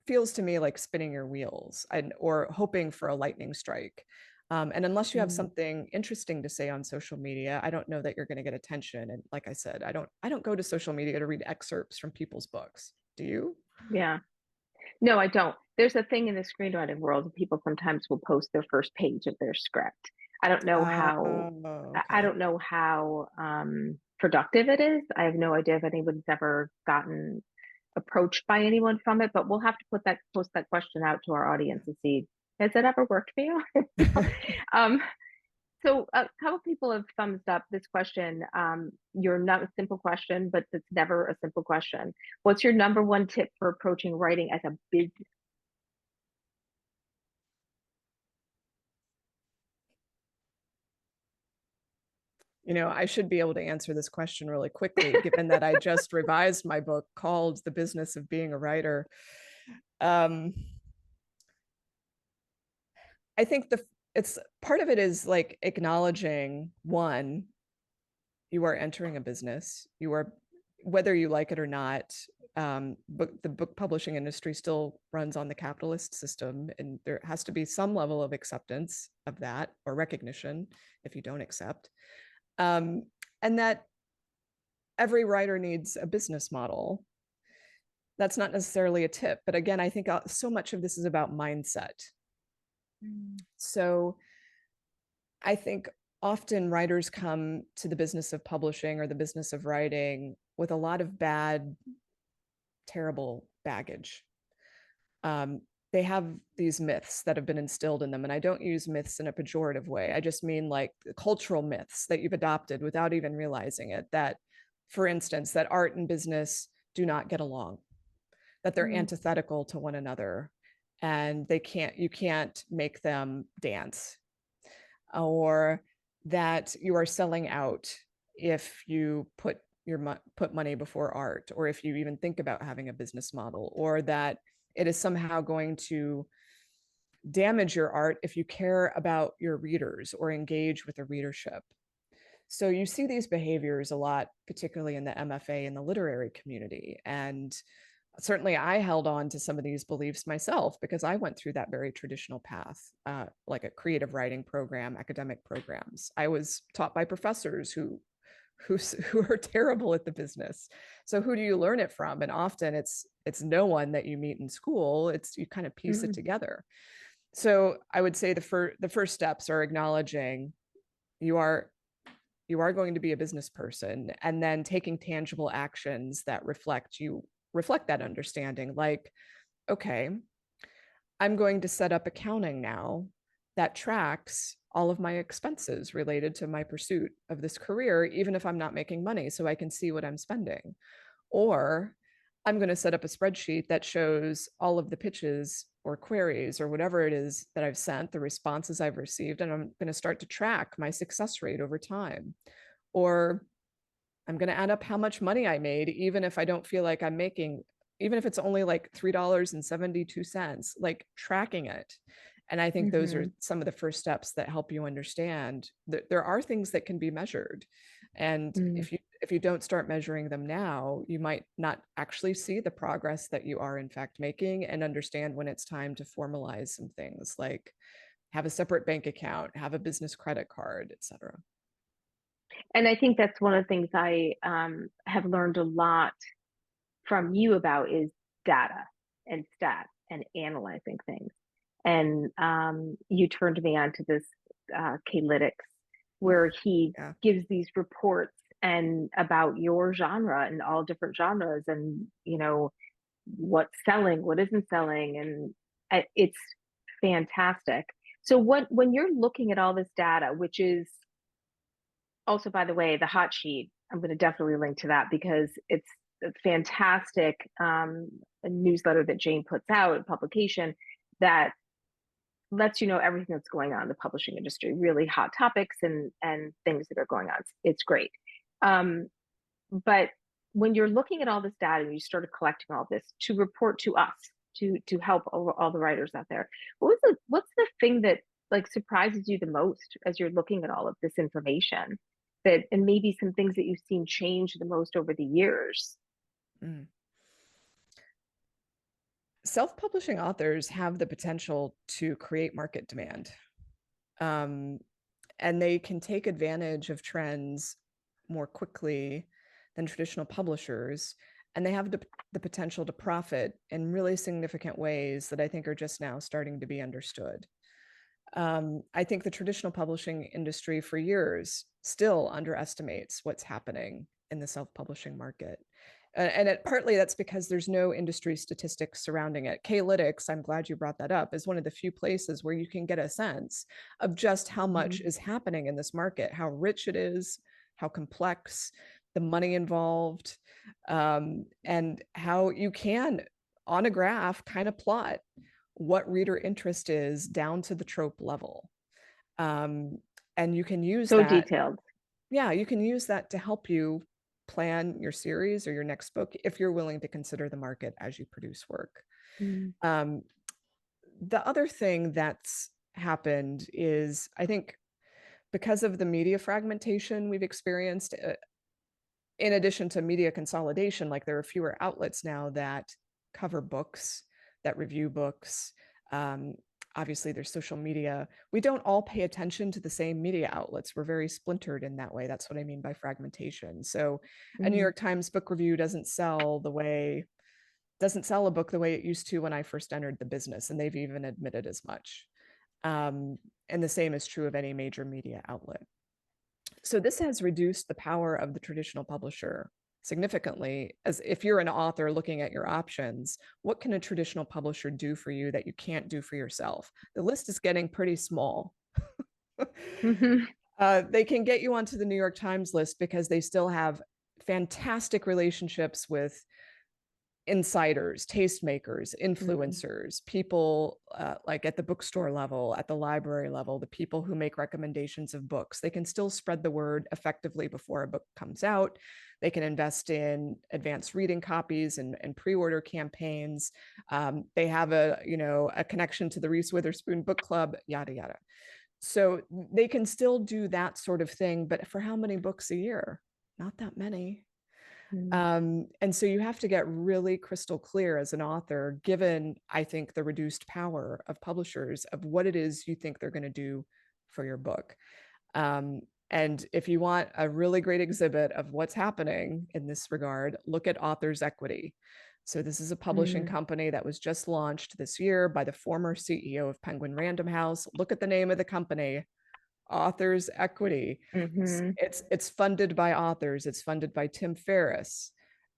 feels to me like spinning your wheels or hoping for a lightning strike. And unless you have something interesting to say on social media, I don't know that you're going to get attention. And like I said, I don't go to social media to read excerpts from people's books. Do you?
Yeah. No, I don't. There's a thing in the screenwriting world. People sometimes will post their first page of their script. I don't know how.
Okay.
I don't know how productive it is. I have no idea if anyone's ever gotten approached by anyone from it. But we'll have to post that question out to our audience and see, has it ever worked for you? So a couple people have thumbs up this question. You're not a simple question, but it's never a simple question. What's your number one tip for approaching writing as a business?
I should be able to answer this question really quickly, given that I just revised my book called The Business of Being a Writer. I think it's part of it is like acknowledging, one, you are entering a business. You are, whether you like it or not, the book publishing industry still runs on the capitalist system, and there has to be some level of acceptance of that, or recognition if you don't accept. And that every writer needs a business model. that's not necessarily a tip. But again, I think so much of this is about mindset. So I think often writers come to the business of publishing or the business of writing with a lot of bad, terrible baggage. They have these myths that have been instilled in them. And I don't use myths in a pejorative way. I just mean like cultural myths that you've adopted without even realizing it. That, for instance, that art and business do not get along, that they're antithetical to one another, and you can't make them dance, or that you are selling out if you put money before art, or if you even think about having a business model, or that it is somehow going to damage your art if you care about your readers or engage with the readership. So you see these behaviors a lot, particularly in the MFA and the literary community. And certainly I held on to some of these beliefs myself because I went through that very traditional path, like a creative writing program, academic programs. I was taught by professors who are terrible at the business. So who do you learn it from? And often it's no one that you meet in school. It's you kind of piece it together. So I would say the first steps are acknowledging you are going to be a business person, and then taking tangible actions that reflect that understanding. Like, okay, I'm going to set up accounting now that tracks all of my expenses related to my pursuit of this career, even if I'm not making money, so I can see what I'm spending. Or I'm going to set up a spreadsheet that shows all of the pitches or queries or whatever it is that I've sent, the responses I've received, and I'm going to start to track my success rate over time. Or I'm going to add up how much money I made, even if I don't feel like I'm making, even if it's only like $3.72, like tracking it. And I think those are some of the first steps that help you understand that there are things that can be measured. And if you don't start measuring them now, you might not actually see the progress that you are in fact making, and understand when it's time to formalize some things like have a separate bank account, have a business credit card, etc.
And I think that's one of the things I have learned a lot from you about is data and stats and analyzing things. And you turned me on to this Kalytics, where he gives these reports and about your genre and all different genres, and what's selling, what isn't selling, and it's fantastic. So when you're looking at all this data, which is also, by the way, the hot sheet, I'm going to definitely link to that because it's a fantastic newsletter that Jane puts out, a publication that lets you know everything that's going on in the publishing industry, really hot topics and things that are going on. It's great. But when you're looking at all this data and you started collecting all this to report to us, to help all the writers out there, what's the thing that like surprises you the most as you're looking at all of this information, that and maybe some things that you've seen change the most over the years?
Self-publishing authors have the potential to create market demand. And they can take advantage of trends more quickly than traditional publishers. And they have the potential to profit in really significant ways that I think are just now starting to be understood. I think the traditional publishing industry for years still underestimates what's happening in the self-publishing market. And partly that's because there's no industry statistics surrounding it. Kalytics, I'm glad you brought that up, is one of the few places where you can get a sense of just how much is happening in this market, how rich it is, how complex, the money involved, and how you can, on a graph, kind of plot what reader interest is down to the trope level. And you can use
So
that.
detailed.
Yeah, you can use that to help you plan your series or your next book if you're willing to consider the market as you produce work. The other thing that's happened is, I think, because of the media fragmentation we've experienced, in addition to media consolidation, like there are fewer outlets now that cover books, that review books. Obviously, there's social media. We don't all pay attention to the same media outlets. We're very splintered in that way. That's what I mean by fragmentation. So a New York Times book review doesn't sell the way doesn't sell a book the way it used to when I first entered the business, and they've even admitted as much. And the same is true of any major media outlet. So this has reduced the power of the traditional publisher significantly. As if you're an author looking at your options, what can a traditional publisher do for you that you can't do for yourself? The list is getting pretty small.
Hmm.
They can get you onto the New York Times list because they still have fantastic relationships with insiders, tastemakers,
Hmm.
influencers, people like at the bookstore level, at the library level, the people who make recommendations of books. They can still spread the word effectively before a book comes out. They can invest in advanced reading copies and pre-order campaigns. They have a connection to the Reese Witherspoon book club, yada yada. So they can still do that sort of thing, but for how many books a year? Not that many. And so you have to get really crystal clear as an author, given, I think, the reduced power of publishers, of what it is you think they're going to do for your book. And if you want a really great exhibit of what's happening in this regard, look at Authors Equity. So this is a publishing
Hmm.
company that was just launched this year by the former CEO of Penguin Random House. Look at the name of the company, Authors Equity.
Hmm.
It's funded by authors. It's funded by Tim Ferriss,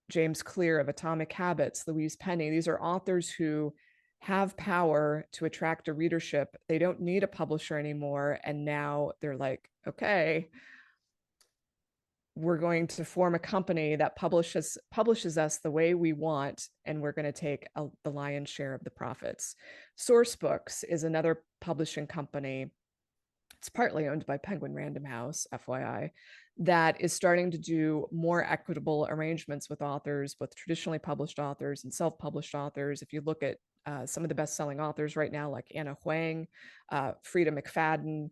James Clear of Atomic Habits, Louise Penny. These are authors who have power to attract a readership. They don't need a publisher anymore. And now they're like, okay, we're going to form a company that publishes us the way we want, and we're going to take the lion's share of the profits. Source Books is another publishing company. It's partly owned by Penguin Random House, FYI, that is starting to do more equitable arrangements with authors, both traditionally published authors and self-published authors. If you look at some of the best-selling authors right now, like Anna Huang, Frida McFadden,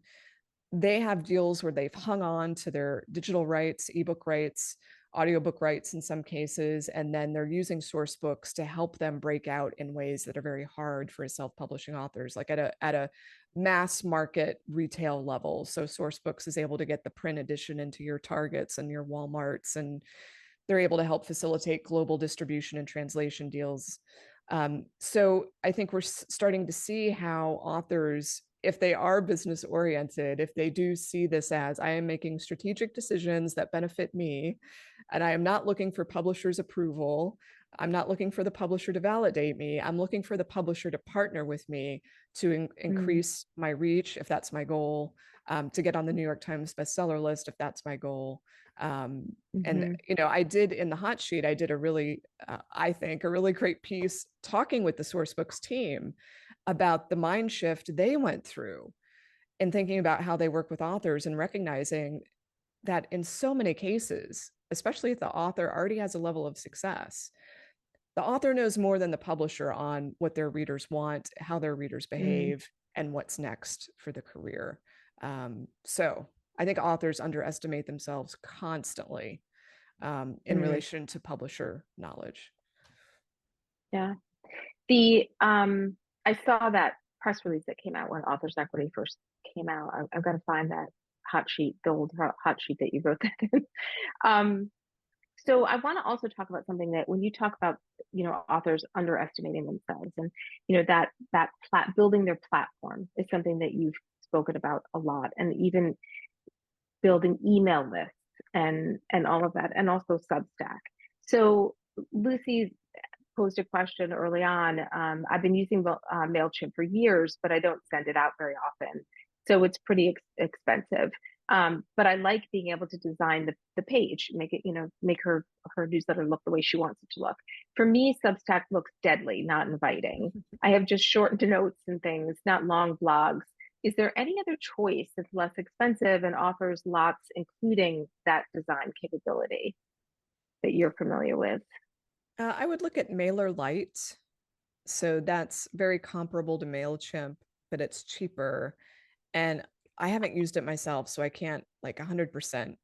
they have deals where they've hung on to their digital rights, ebook rights, audiobook rights in some cases, and then they're using source books to help them break out in ways that are very hard for self-publishing authors, like at a mass market retail level. So source books is able to get the print edition into your Targets and your Walmarts, and they're able to help facilitate global distribution and translation deals. So I think we're starting to see how authors, if they are business oriented, if they do see this as, I am making strategic decisions that benefit me, and I am not looking for publishers' approval. I'm not looking for the publisher to validate me. I'm looking for the publisher to partner with me to increase my reach, if that's my goal, to get on the New York Times bestseller list, if that's my goal. And
Hmm.
I did, in the hot sheet, I did a really, I think, a really great piece talking with the Sourcebooks team about the mind shift they went through and thinking about how they work with authors and recognizing that in so many cases, especially if the author already has a level of success, the author knows more than the publisher on what their readers want, how their readers
Hmm.
behave, and what's next for the career. So I think authors underestimate themselves constantly in
Hmm.
relation to publisher knowledge.
Yeah. The I saw that press release that came out when Authors Equity first came out. I've got to find that hot sheet, the old hot sheet that you wrote that in. Um, so I want to also talk about something that when you talk about, authors underestimating themselves and, building their platform is something that you've spoken about a lot, and even building email lists and all of that, and also Substack. So Lucy posed a question early on. I've been using MailChimp for years, but I don't send it out very often. So it's pretty expensive. But I like being able to design the page, make it, make her newsletter look the way she wants it to look. For me, Substack looks deadly, not inviting. I have just shortened notes and things, not long blogs. Is there any other choice that's less expensive and offers lots, including that design capability that you're familiar with?
I would look at MailerLite. So that's very comparable to MailChimp, but it's cheaper. And I haven't used it myself, so I can't like 100%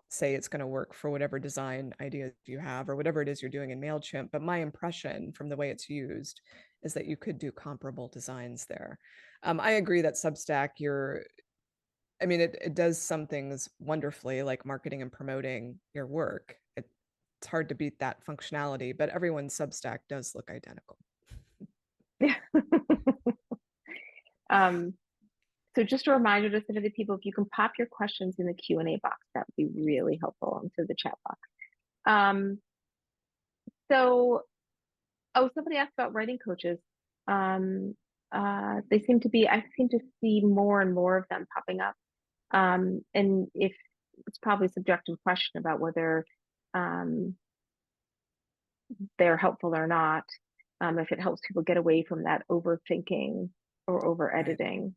say it's going to work for whatever design ideas you have or whatever it is you're doing in MailChimp. But my impression from the way it's used is that you could do comparable designs there. I agree that Substack, it does some things wonderfully, like marketing and promoting your work. it's hard to beat that functionality, but everyone's Substack does look identical.
Yeah. um, so just a reminder to some of the people, if you can pop your questions in the Q&A box, that would be really helpful into the chat box. So, oh, somebody asked about writing coaches. They seem to be, I seem to see more and more of them popping up. And if it's probably a subjective question about whether they're helpful or not, if it helps people get away from that overthinking or over editing.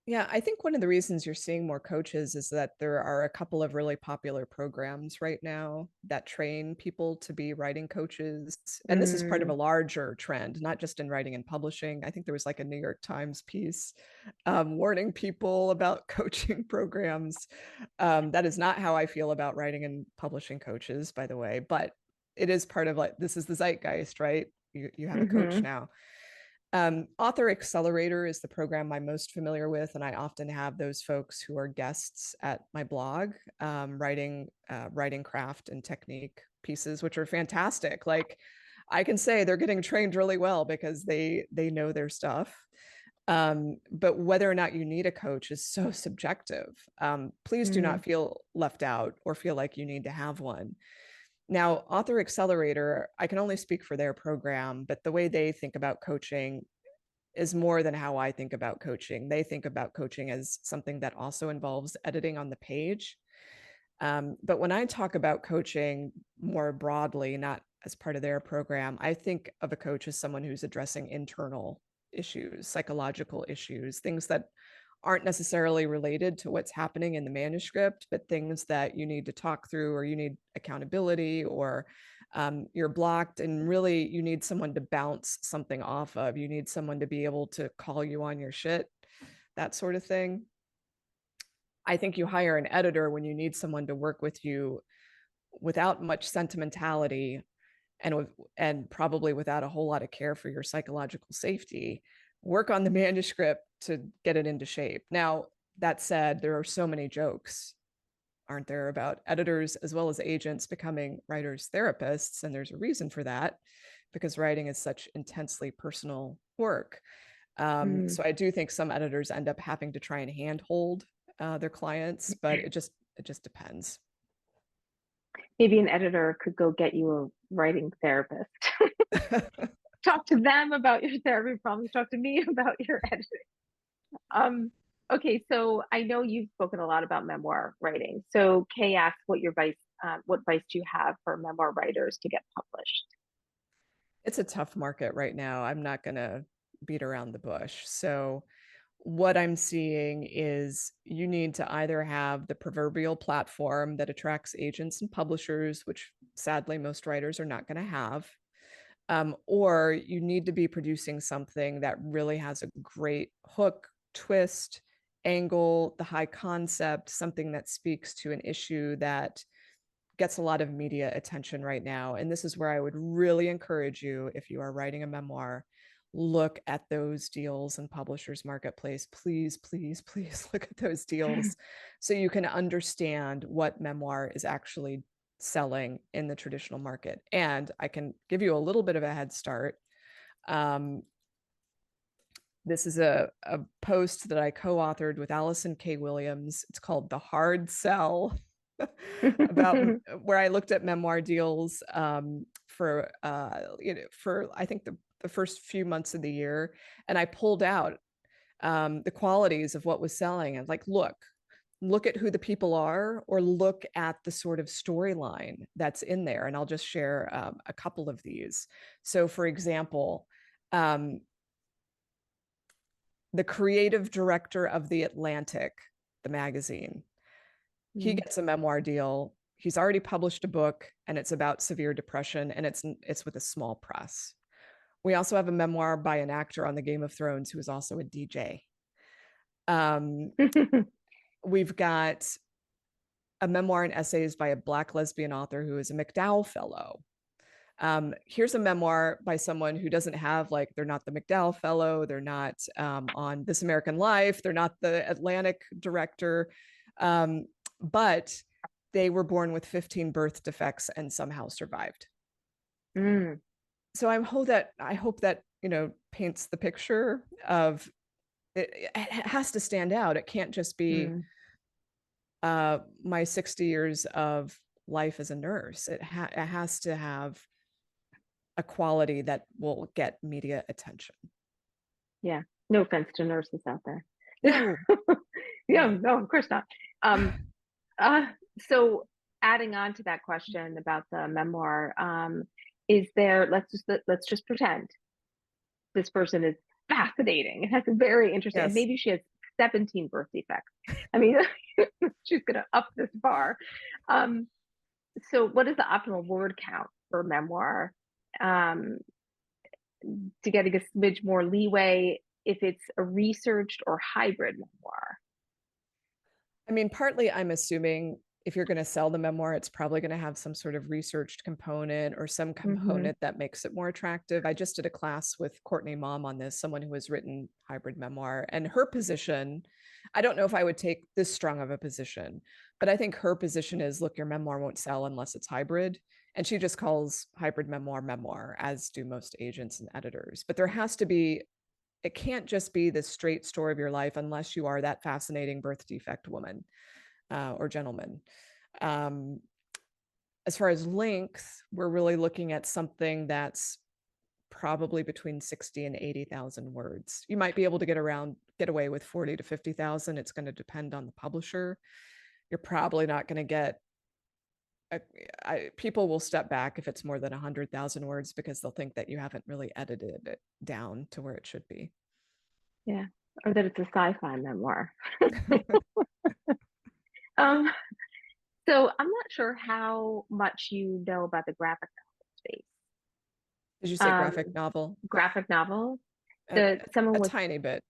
Yeah, I think one of the reasons you're seeing more coaches is that there are a couple of really popular programs right now that train people to be writing coaches. And this is part of a larger trend, not just in writing and publishing. I think there was like a New York Times piece warning people about coaching programs. That is not how I feel about writing and publishing coaches, by the way, but it is part of like, this is the zeitgeist, right? You have a coach now. Author Accelerator is the program I'm most familiar with, and I often have those folks who are guests at my blog, writing craft and technique pieces, which are fantastic. Like I can say they're getting trained really well because they know their stuff. But whether or not you need a coach is so subjective. Please do not feel left out or feel like you need to have one. Now, Author Accelerator, I can only speak for their program, but the way they think about coaching is more than how I think about coaching. They think about coaching as something that also involves editing on the page. But when I talk about coaching more broadly, not as part of their program, I think of a coach as someone who's addressing internal issues, psychological issues, things that aren't necessarily related to what's happening in the manuscript, but things that you need to talk through, or you need accountability, or you're blocked and really you need someone to bounce something off of. You need someone to be able to call you on your shit, that sort of thing. I think you hire an editor when you need someone to work with you without much sentimentality and probably without a whole lot of care for your psychological safety, work on the manuscript to get it into shape. Now, that said, there are so many jokes, aren't there, about editors as well as agents becoming writers' therapists, and there's a reason for that, because writing is such intensely personal work. So I do think some editors end up having to try and handhold their clients, but it just depends.
Maybe an editor could go get you a writing therapist. Talk to them about your therapy problems. Talk to me about your editing. Okay, so I know you've spoken a lot about memoir writing. So Kay asked what advice do you have for memoir writers to get published?
It's a tough market right now. I'm not going to beat around the bush. So what I'm seeing is you need to either have the proverbial platform that attracts agents and publishers, which sadly most writers are not going to have, or you need to be producing something that really has a great hook, twist, angle, the high concept, something that speaks to an issue that gets a lot of media attention right now. And this is where I would really encourage you, if you are writing a memoir, look at those deals in Publishers Marketplace. Please, please, please look at those deals so you can understand what memoir is actually selling in the traditional market. And I can give you a little bit of a head start. This is a post that I co-authored with Allison K. Williams. It's called The Hard Sell, about where I looked at memoir deals for I think the first few months of the year, and I pulled out the qualities of what was selling and like, look at who the people are, or look at the sort of storyline that's in there. And I'll just share a couple of these. So for example, the creative director of The Atlantic, the magazine, he gets a memoir deal. He's already published a book, and it's about severe depression, and it's with a small press. We also have a memoir by an actor on the Game of Thrones who is also a DJ. We've got a memoir and essays by a Black lesbian author who is a MacDowell Fellow. Here's a memoir by someone who doesn't have, like, they're not the MacDowell Fellow, they're not on This American Life, they're not the Atlantic director, but they were born with 15 birth defects and somehow survived.
Mm,
So I hope that, paints the picture of it has to stand out. It can't just be
mm,
my 60 years of life as a nurse. It has to have a quality that will get media attention.
yeah. No offense to nurses out there.
No,
Yeah,
no.
no, of course not. Um, uh, so adding on to that question about the memoir, is there, let's just pretend this person is fascinating and has a very interesting, and
Yes.
maybe she has 17 birth defects. I mean, she's gonna up this bar. Um, so what is the optimal word count for memoir? Um, to getting a smidge more leeway if it's a researched or hybrid memoir.
I mean, partly I'm assuming if you're going to sell the memoir, it's probably going to have some sort of researched component or some
Mm-hmm.
component that makes it more attractive. I just did a class with Courtney Mom on this, someone who has written hybrid memoir, and her position, I don't know if I would take this strong of a position, but I think her position is, look, your memoir won't sell unless it's hybrid. And she just calls hybrid memoir, as do most agents and editors. But there has to be, it can't just be the straight story of your life unless you are that fascinating birth defect woman or gentleman. Um, as far as length, we're really looking at something that's probably between 60 and 80,000 words. You might be able to get away with 40 to 50,000. It's going to depend on the publisher. You're probably not going to get people will step back if it's more than 100,000 words because they'll think that you haven't really edited it down to where it should be.
Yeah, or that it's a sci-fi memoir. um, so I'm not sure how much you know about the graphic novel space.
Did you say graphic
Um,
novel?
graphic novel.
A,
The someone
a
was
tiny bit.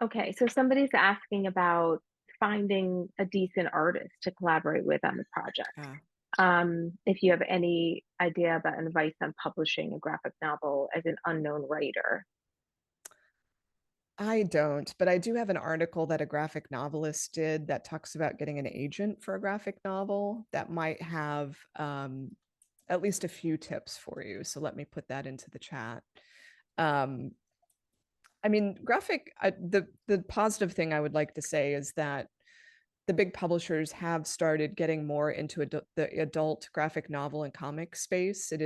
okay. So somebody's asking about finding a decent artist to collaborate with on the project.
Uh,
If you have any idea about advice on publishing a graphic novel as an unknown writer.
I don't, but I do have an article that a graphic novelist did that talks about getting an agent for a graphic novel that might have at least a few tips for you. So let me put that into the chat. Um, I mean, the positive thing I would like to say is that the big publishers have started getting more into the adult graphic novel and comic space. It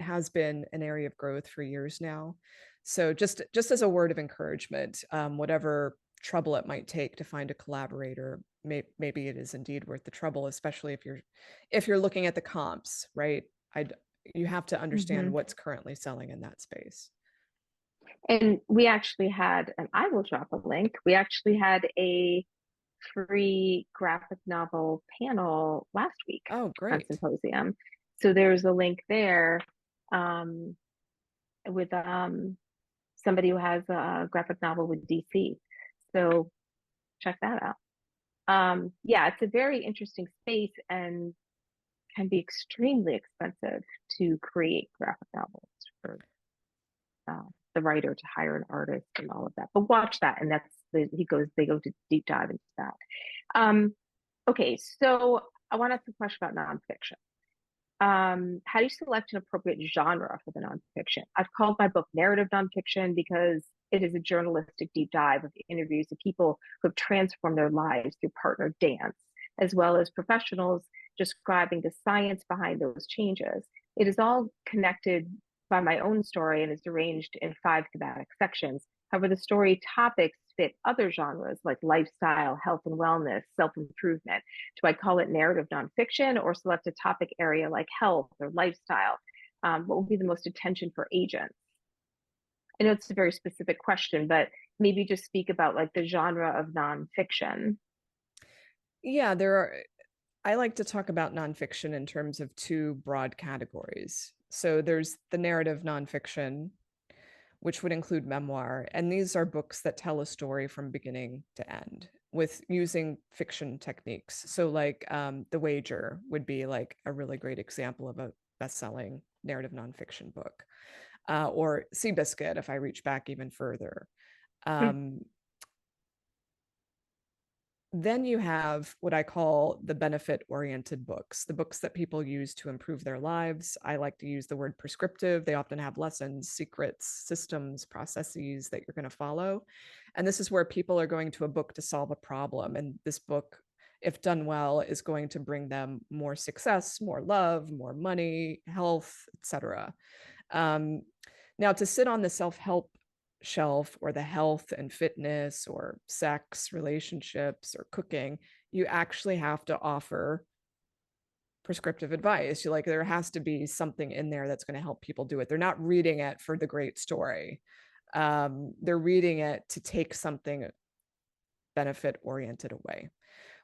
has been an area of growth for years now. So just as a word of encouragement, whatever trouble it might take to find a collaborator, maybe it is indeed worth the trouble, especially if you're looking at the comps, right? You have to understand
Mhm.
what's currently selling in that space.
And we actually had, and I will drop a link. We actually had a free graphic novel panel last week
Oh,
on
great.
Symposium. So there's a link there um, with somebody who has a graphic novel with DC. So check that out. Yeah, it's a very interesting space and can be extremely expensive to create graphic novels for uh, the writer to hire an artist and all of that. But watch that, and they go to deep dive into that. Um, okay, so I want to ask a question about nonfiction. How do you select an appropriate genre for the nonfiction? I've called my book narrative nonfiction because it is a journalistic deep dive of interviews of people who have transformed their lives through partner dance, as well as professionals describing the science behind those changes. It is all connected by my own story and is arranged in 5 thematic sections. However, the story topics fit other genres like lifestyle, health and wellness, self improvement. Do I call it narrative nonfiction or select a topic area like health or lifestyle? What will be the most attention for agents? I know it's a very specific question, but maybe just speak about like the genre of nonfiction.
Yeah, I like to talk about nonfiction in terms of two broad categories. So there's the narrative nonfiction, which would include memoir. And these are books that tell a story from beginning to end with using fiction techniques. So, like The Wager would be like a really great example of a best-selling narrative nonfiction book, or Seabiscuit, if I reach back even further.
Hmm.
Um, Then you have what I call the benefit-oriented books, the books that people use to improve their lives. I like to use the word prescriptive. They often have lessons, secrets, systems, processes that you're going to follow. And this is where people are going to a book to solve a problem. And this book, if done well, is going to bring them more success, more love, more money, health, etc. Um, Now, to sit on the self-help shelf or the health and fitness or sex, relationships, or cooking, you actually have to offer prescriptive advice. You like, there has to be something in there that's going to help people do it. They're not reading it for the great story. They're reading it to take something benefit oriented away.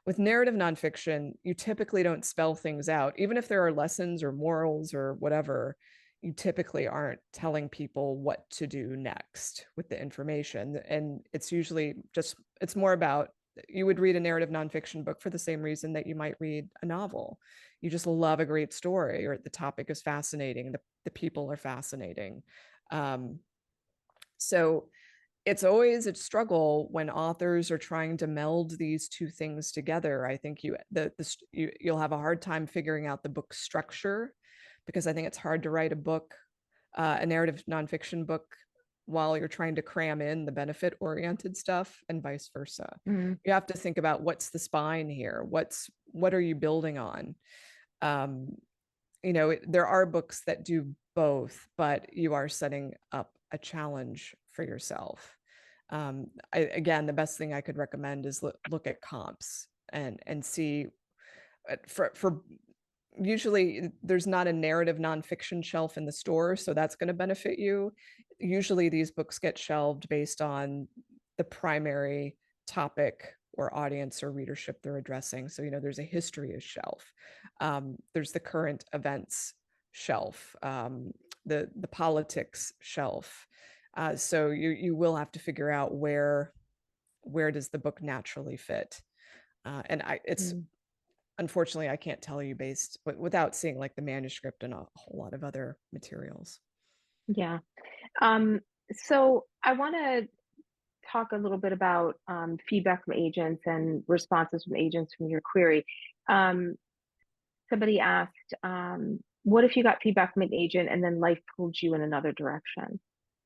With narrative nonfiction, you typically don't spell things out. Even if there are lessons or morals or whatever, you typically aren't telling people what to do next with the information. And it's usually just, it's more about, you would read a narrative nonfiction book for the same reason that you might read a novel. You just love a great story, or the topic is fascinating, the people are fascinating. So it's always a struggle when authors are trying to meld these two things together. I think you'll have a hard time figuring out the book structure, because I think it's hard to write a book, a narrative nonfiction book, while you're trying to cram in the benefit oriented stuff, and vice versa.
Mm.
You have to think about, what's the spine here? What are you building on? There are books that do both, but you are setting up a challenge for yourself. Again, the best thing I could recommend is look at comps and see, for usually there's not a narrative nonfiction shelf in the store, so that's going to benefit you. Usually these books get shelved based on the primary topic or audience or readership they're addressing. So, there's a history shelf. There's the current events shelf, the politics shelf. So you will have to figure out where does the book naturally fit. It's
Mm.
unfortunately, I can't tell you without seeing like the manuscript and a whole lot of other materials.
Yeah. Um, so I want to talk a little bit about feedback from agents and responses from agents from your query. Um, Somebody asked, what if you got feedback from an agent and then life pulled you in another direction?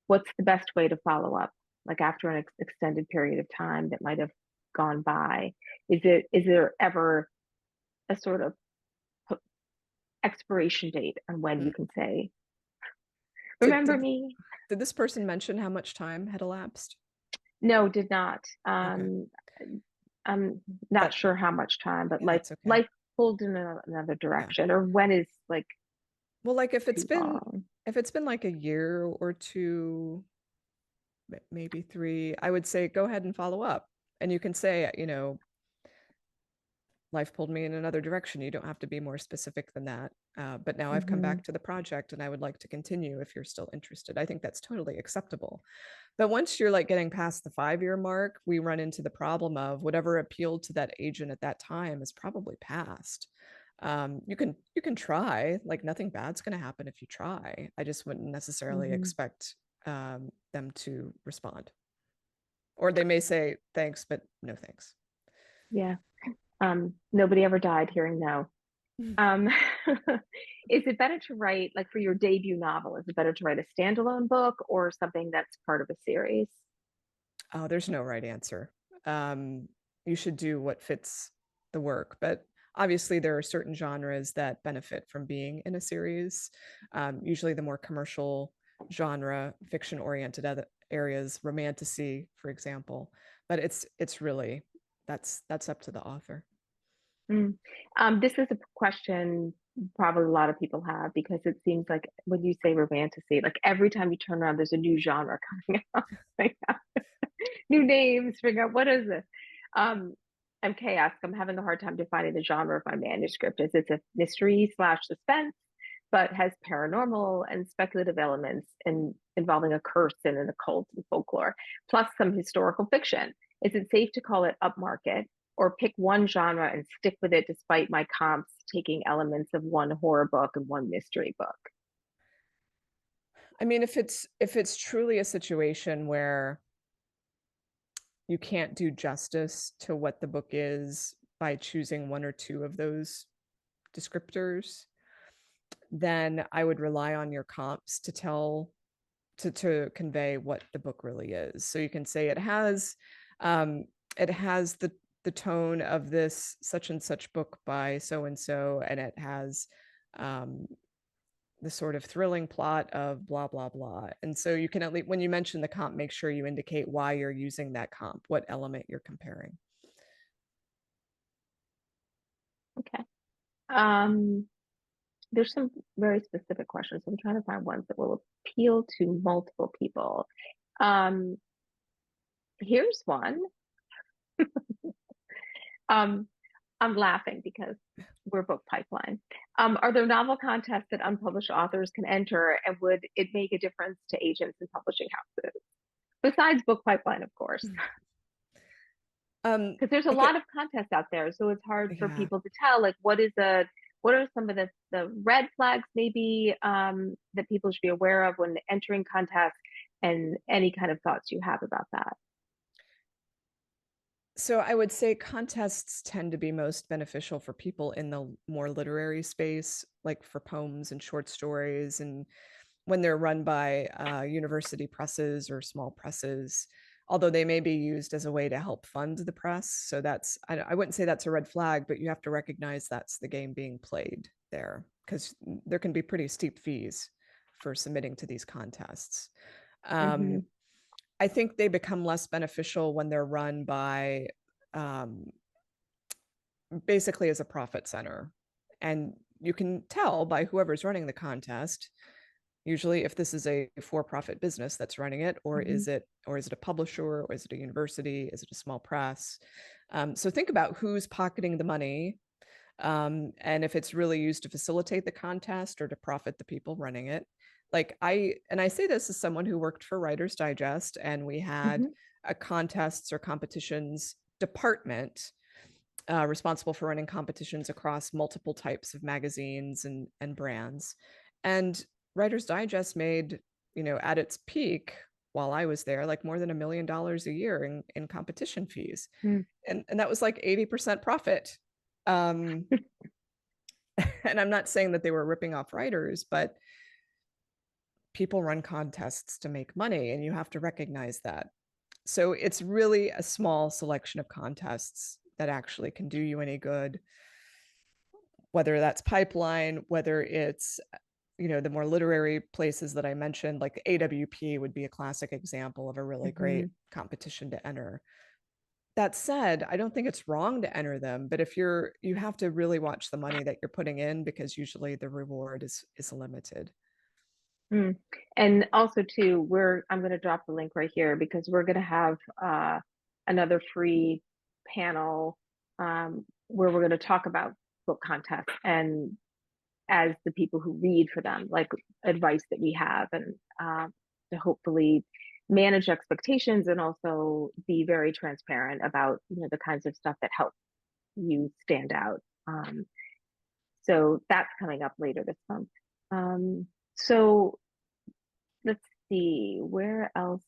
What's the best way to follow up? Like after an extended period of time that might have gone by, is there ever a sort of expiration date on when you
Mm.
can say,
Did,
remember
did
me?
did this person mention how much time had elapsed?
No, did not.
Okay,
I'm not
that
sure how much time, but
that's okay.
life pulled in another
Yeah.
direction, or when is like
Well, like
too long?
if it's been like a year or two, maybe three, I would say go ahead and follow up. And you can say, life pulled me in another direction. You don't have to be more specific than that. But now I've come
Hmm.
back to the project and I would like to continue if you're still interested. I think that's totally acceptable. But once you're like getting past the 5-year mark, we run into the problem of whatever appealed to that agent at that time is probably past. You can try, like nothing bad's going to happen if you try. I just wouldn't necessarily
Hmm.
expect them to respond. Or they may say thanks, but no thanks.
Yeah. Nobody ever died hearing no. Um, is it better to write, like for your debut novel, is it better to write a standalone book or something that's part of a series?
Oh, there's no right answer. You should do what fits the work, but obviously there are certain genres that benefit from being in a series. Usually the more commercial genre, fiction-oriented other areas, romantasy, for example. But it's really, that's up to the author.
Mm. This is a question probably a lot of people have, because it seems like when you say romantasy, like every time you turn around, there's a new genre coming out, like, new names, figure out what is this. I'm chaos. I'm having a hard time defining the genre of my manuscript. Is it's a mystery slash suspense, but has paranormal and speculative elements and involving a curse and an occult and folklore, plus some historical fiction. Is it safe to call it upmarket, or pick one genre and stick with it despite my comps taking elements of one horror book and one mystery book?
I mean, if it's truly a situation where you can't do justice to what the book is by choosing one or two of those descriptors, then I would rely on your comps to tell to convey what the book really is. So you can say um, it has the tone of this such and such book by so and so, and it has um, the sort of thrilling plot of blah blah blah. And so you can, at least when you mention the comp, make sure you indicate why you're using that comp, what element you're comparing.
Okay. There's some very specific questions. I'm trying to find ones that will appeal to multiple people. Um, Here's one. Um, I'm laughing because we're book pipeline. Are there novel contests that unpublished authors can enter, and would it make a difference to agents and publishing houses? Besides book pipeline, of course, because there's a
Okay.
lot of contests out there, so it's hard for
Yeah.
people to tell. Like, what are some of the red flags maybe that people should be aware of when entering contests, and any kind of thoughts you have about that?
So I would say contests tend to be most beneficial for people in the more literary space, like for poems and short stories, and when they're run by university presses or small presses, although they may be used as a way to help fund the press. So I wouldn't say that's a red flag, but you have to recognize that's the game being played there, because there can be pretty steep fees for submitting to these contests.
Mm-hmm.
I think they become less beneficial when they're run by um, basically as a profit center. And you can tell by whoever's running the contest, usually if this is a for-profit business that's running it, or
Mm-hmm.
is it a publisher, or is it a university, is it a small press? So think about who's pocketing the money, and if it's really used to facilitate the contest or to profit the people running it. Like I say this as someone who worked for Writer's Digest, and we had
Mm-hmm.
a contests or competitions department responsible for running competitions across multiple types of magazines and brands. And Writer's Digest made, at its peak while I was there, like more than $1 million a year in competition fees. And that was like 80% profit. Um, and I'm not saying that they were ripping off writers, but people run contests to make money, and you have to recognize that. So it's really a small selection of contests that actually can do you any good, whether that's pipeline, whether it's the more literary places that I mentioned, like AWP would be a classic example of a really
Mm-hmm.
great competition to enter. That said, I don't think it's wrong to enter them, but if you have to really watch the money that you're putting in, because usually the reward is limited.
Mm. And also too, I'm going to drop the link right here because we're going to have another free panel where we're going to talk about book contests and as the people who read for them, like advice that we have, and to hopefully manage expectations and also be very transparent about the kinds of stuff that help you stand out. So that's coming up later this month. So let's see, where else?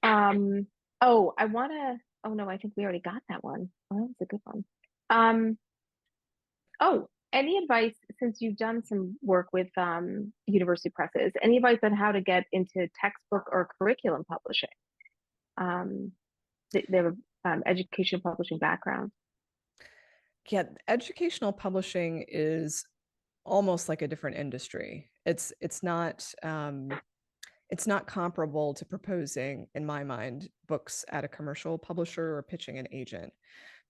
Um, oh, oh no, I think we already got that one. Oh, that was a good one. Um, oh, any advice, since you've done some work with university presses, any advice on how to get into textbook or curriculum publishing? Um, they have education publishing background.
Yeah, educational publishing is almost like a different industry. It's not comparable to proposing, in my mind, books at a commercial publisher or pitching an agent,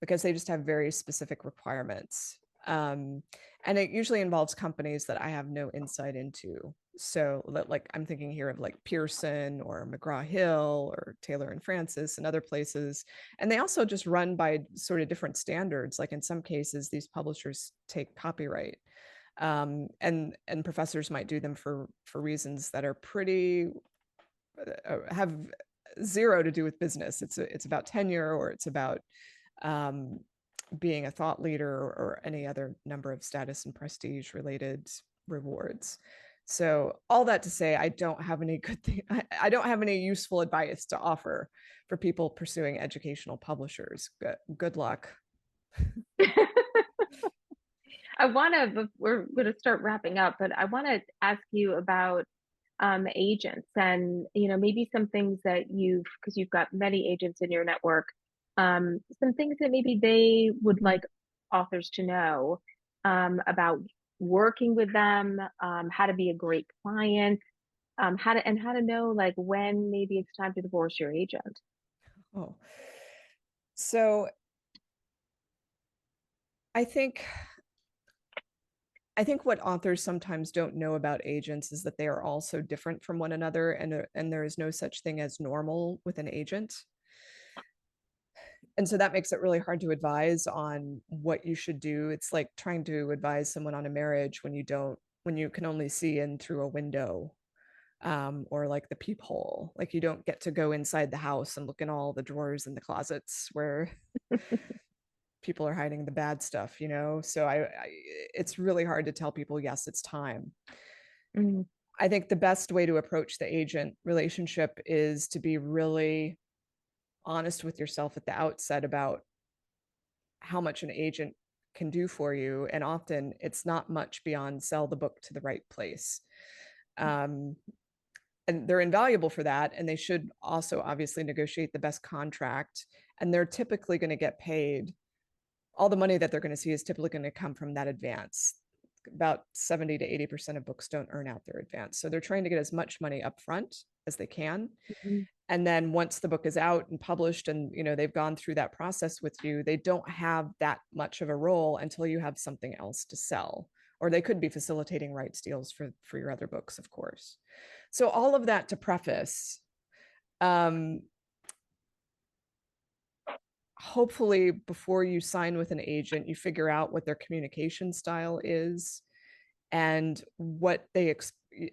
because they just have very specific requirements. And it usually involves companies that I have no insight into. So, like, I'm thinking here of like Pearson or McGraw-Hill or Taylor and Francis and other places. And they also just run by sort of different standards. Like in some cases, these publishers take copyright, and professors might do them for reasons that are pretty have zero to do with business. It's about tenure, or it's about um, being a thought leader, or any other number of status and prestige related rewards. So all that to say, I don't have any good thing. I don't have any useful advice to offer for people pursuing educational publishers. Good luck.
I want to, we're going to start wrapping up, but I want to ask you about agents and, maybe some things that because you've got many agents in your network, some things that maybe they would like authors to know about working with them, how to be a great client, how to know like when maybe it's time to divorce your agent.
Oh, so I think I think what authors sometimes don't know about agents is that they are all so different from one another, and there is no such thing as normal with an agent. And so that makes it really hard to advise on what you should do. It's like trying to advise someone on a marriage when you can only see in through a window, or like the peephole. Like you don't get to go inside the house and look in all the drawers and the closets where people are hiding the bad stuff, you know? So it's really hard to tell people, yes, it's time.
Mm,
I think the best way to approach the agent relationship is to be really honest with yourself at the outset about how much an agent can do for you. And often it's not much beyond sell the book to the right place. Um, and they're invaluable for that. And they should also obviously negotiate the best contract. And they're typically going to get paid. All the money that they're going to see is typically going to come from that advance. About 70 to 80% of books don't earn out their advance. So they're trying to get as much money up front as they can.
mm,
And then once the book is out and published and they've gone through that process with you, they don't have that much of a role until you have something else to sell. Or they could be facilitating rights deals for your other books, of course. So all of that to preface, hopefully before you sign with an agent, you figure out what their communication style is and what they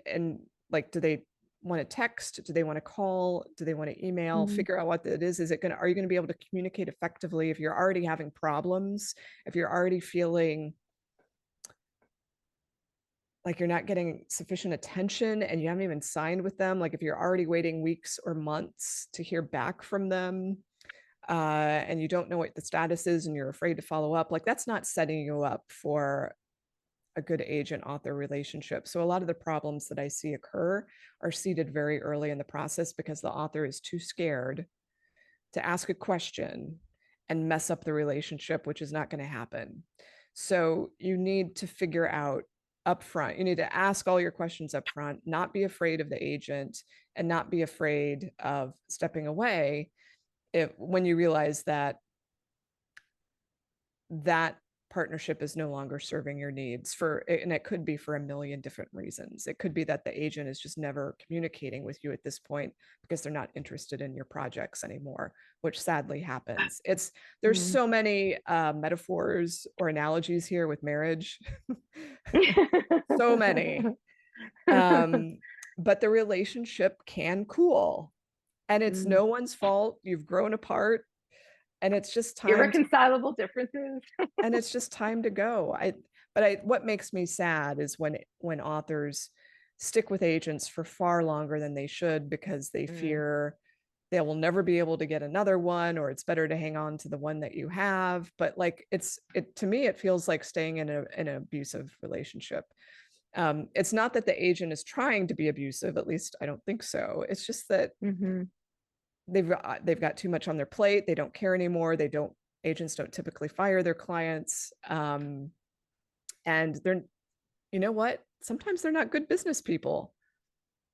and like, do they want to text? Do they want to call? Do they want to email?
mm,
Figure out what it is. Are you going to be able to communicate effectively if you're already having problems, if you're already feeling like you're not getting sufficient attention and you haven't even signed with them, like if you're already waiting weeks or months to hear back from them, and you don't know what the status is and you're afraid to follow up, like that's not setting you up for a good agent author relationship. So a lot of the problems that I see occur are seeded very early in the process because the author is too scared to ask a question and mess up the relationship, which is not going to happen. So you need to figure out upfront, you need to ask all your questions up front, not be afraid of the agent and not be afraid of stepping away when you realize that that partnership is no longer serving your needs and it could be for a million different reasons. It could be that the agent is just never communicating with you at this point because they're not interested in your projects anymore, which sadly happens. There's
mm.
so many metaphors or analogies here with marriage. So many. But the relationship can cool and it's
Mm.
no one's fault. You've grown apart and it's just time to
Irreconcilable differences.
and it's just time to go. What makes me sad is when authors stick with agents for far longer than they should because they
Mm,
fear they will never be able to get another one, or it's better to hang on to the one that you have. But like to me it feels like staying in an abusive relationship. It's not that the agent is trying to be abusive, at least I don't think so. It's just that
mm-hmm.
they've got too much on their plate. They don't care anymore. Agents don't typically fire their clients. And they're, you know what? Sometimes they're not good business people.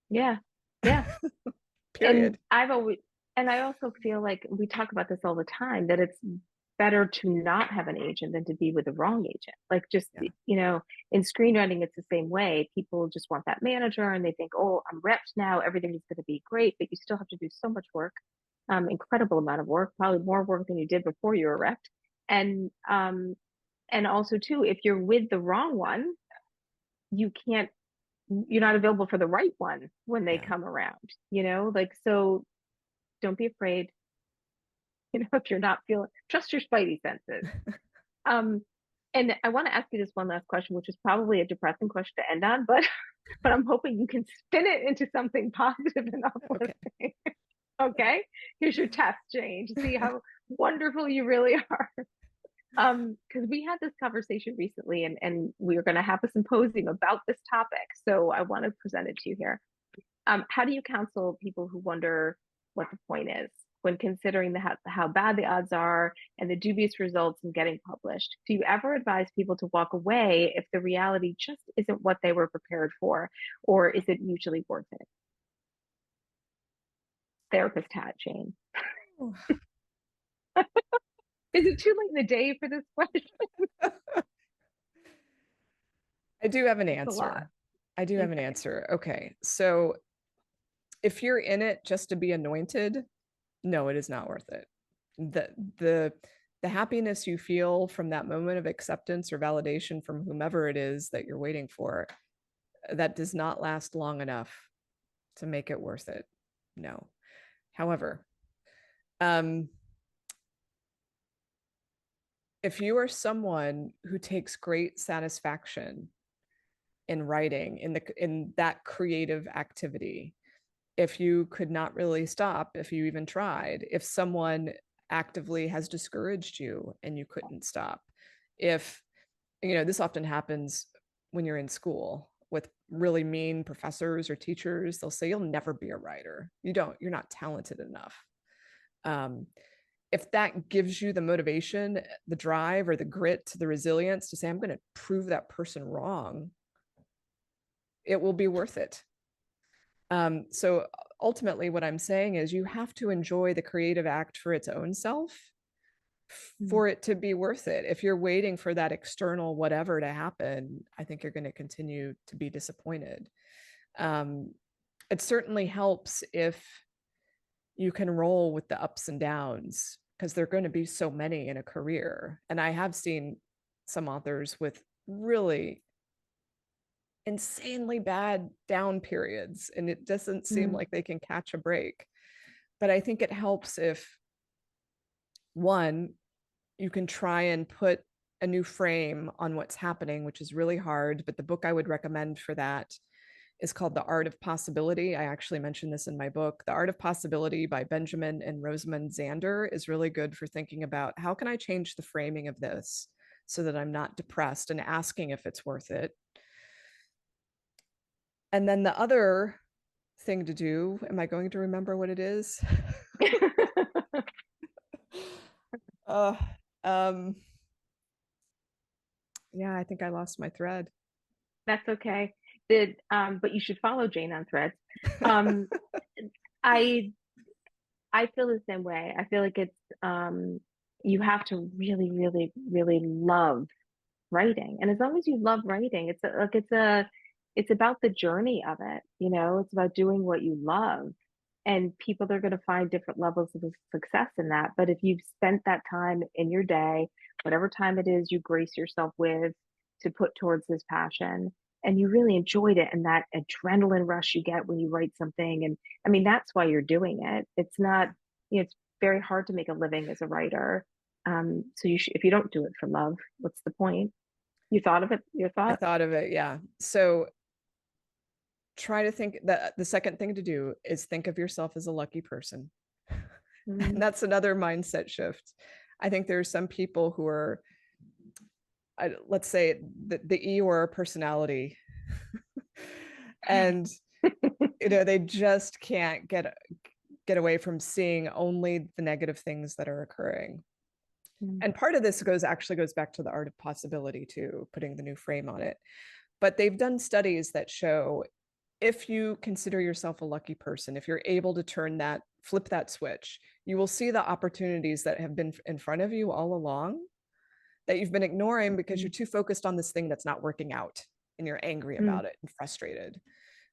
Yeah. Yeah. And
Period.
I also feel like we talk about this all the time that it's better to not have an agent than to be with the wrong agent. Like just,
Yeah.
in screenwriting, it's the same way. People just want that manager and they think, oh, I'm repped now. Everything is going to be great, but you still have to do so much work, incredible amount of work, probably more work than you did before you were repped. And also too, if you're with the wrong one, you can't you're not available for the right one when they
Yeah.
come around, like, so don't be afraid, if you're not feeling, trust your spidey senses. Um, and I want to ask you this one last question, which is probably a depressing question to end on, but but I'm hoping you can spin it into something positive and
Okay.
uplifting. Okay, here's your test, Jane, to see how wonderful you really are. Because we had this conversation recently, and we were going to have a symposium about this topic. So I want to present it to you here. How do you counsel people who wonder what the point is when considering how bad the odds are and the dubious results in getting published? Do you ever advise people to walk away if the reality just isn't what they were prepared for, or is it usually worth it? Therapist hat, Jane. Is it too late in the day for this question?
I do have an
It's a lot.
answer. I do have an
Okay.
answer. Okay. So if you're in it just to be anointed, no, it is not worth it. The the the happiness you feel from that moment of acceptance or validation from whomever it is that you're waiting for, that does not last long enough to make it worth it. No. However, if you are someone who takes great satisfaction in writing, in that creative activity, if you could not really stop, if you even tried, if someone actively has discouraged you and you couldn't stop, if, this often happens when you're in school with really mean professors or teachers. They'll say, you'll never be a writer. You're not talented enough. If that gives you the motivation, the drive, or the grit, the resilience to say, I'm going to prove that person wrong, it will be worth it. So ultimately, what I'm saying is you have to enjoy the creative act for its own self for it to be worth it. If you're waiting for that external whatever to happen, I think you're going to continue to be disappointed. It certainly helps if you can roll with the ups and downs, because there are going to be so many in a career. And I have seen some authors with really insanely bad down periods, and it doesn't seem like they can catch a break. But I think it helps if, one, you can try and put a new frame on what's happening, which is really hard. But the book I would recommend for that is called The Art of Possibility. I actually mentioned this in my book. The Art of Possibility by Benjamin and Rosamund Zander is really good for thinking about, how can I change the framing of this so that I'm not depressed, and asking if it's worth it. And then the other thing to do, am I going to remember what it is? uh, um, yeah, I think I lost my thread.
That's okay. But you should follow Jane on Threads. Um, I I feel the same way. I feel like it's you have to really, really, really love writing. And as long as you love writing, it's about the journey of it, it's about doing what you love. And people are going to find different levels of success in that. But if you've spent that time in your day, whatever time it is you grace yourself with to put towards this passion, and you really enjoyed it, and that adrenaline rush you get when you write something, and I mean, that's why you're doing it. It's not, it's very hard to make a living as a writer. So if you don't do it for love, what's the point? You thought of it, your
I
thought?
thought of it, yeah. So try to think that the second thing to do is think of yourself as a lucky person. And
Mm.
that's another mindset shift. I think there's some people who are, let's say, the Eeyore personality, and they just can't get away from seeing only the negative things that are occurring.
Mm.
And part of this actually goes back to the art of possibility too, putting the new frame on it. But they've done studies that show, if you consider yourself a lucky person, if you're able to flip that switch, you will see the opportunities that have been in front of you all along, that you've been ignoring because you're too focused on this thing that's not working out, and you're angry
Mm.
about it and frustrated.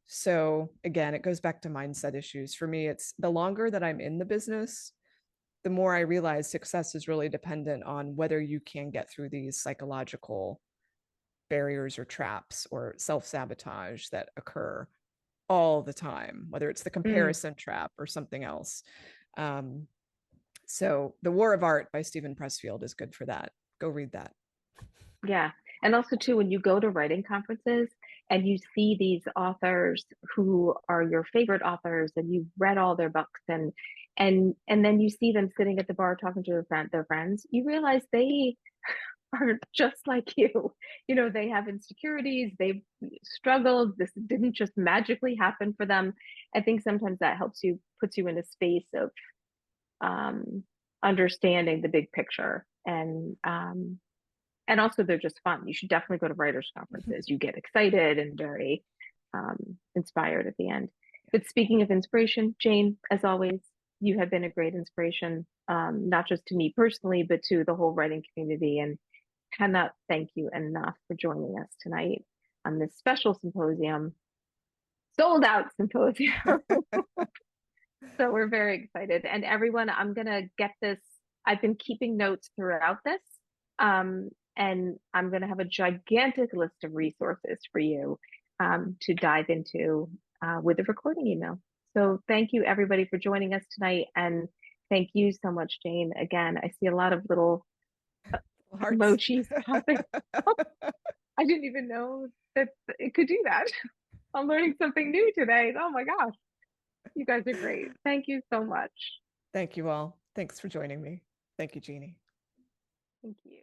So again, it goes back to mindset issues. For me, it's the longer that I'm in the business, the more I realize success is really dependent on whether you can get through these psychological barriers or traps or self-sabotage that occur all the time, whether it's the
Mm.
comparison trap or something else. So The War of Art by Stephen Pressfield is good for that. Go read that.
Yeah. And also too, when you go to writing conferences and you see these authors who are your favorite authors, and you've read all their books, and then you see them sitting at the bar talking to their friends, you realize they are just like you. You know, they have insecurities, they've struggled. This didn't just magically happen for them. I think sometimes that helps you, puts you in a space of um, understanding the big picture. And also they're just fun. You should definitely go to writers' conferences. You get excited and very inspired at the end. But speaking of inspiration, Jane, as always, you have been a great inspiration, not just to me personally, but to the whole writing community. And cannot thank you enough for joining us tonight on this special symposium, sold out symposium. So we're very excited. And everyone, I'm going to get this. I've been keeping notes throughout this. And I'm going to have a gigantic list of resources for you to dive into with the recording email. So thank you, everybody, for joining us tonight. And thank you so much, Jane. Again, I see a lot of little
Hearts.
emojis popping up. I didn't even know that it could do that. I'm learning something new today. Oh my gosh. You guys are great. Thank you so much.
Thank you all. Thanks for joining me. Thank you, Jeannie.
Thank you.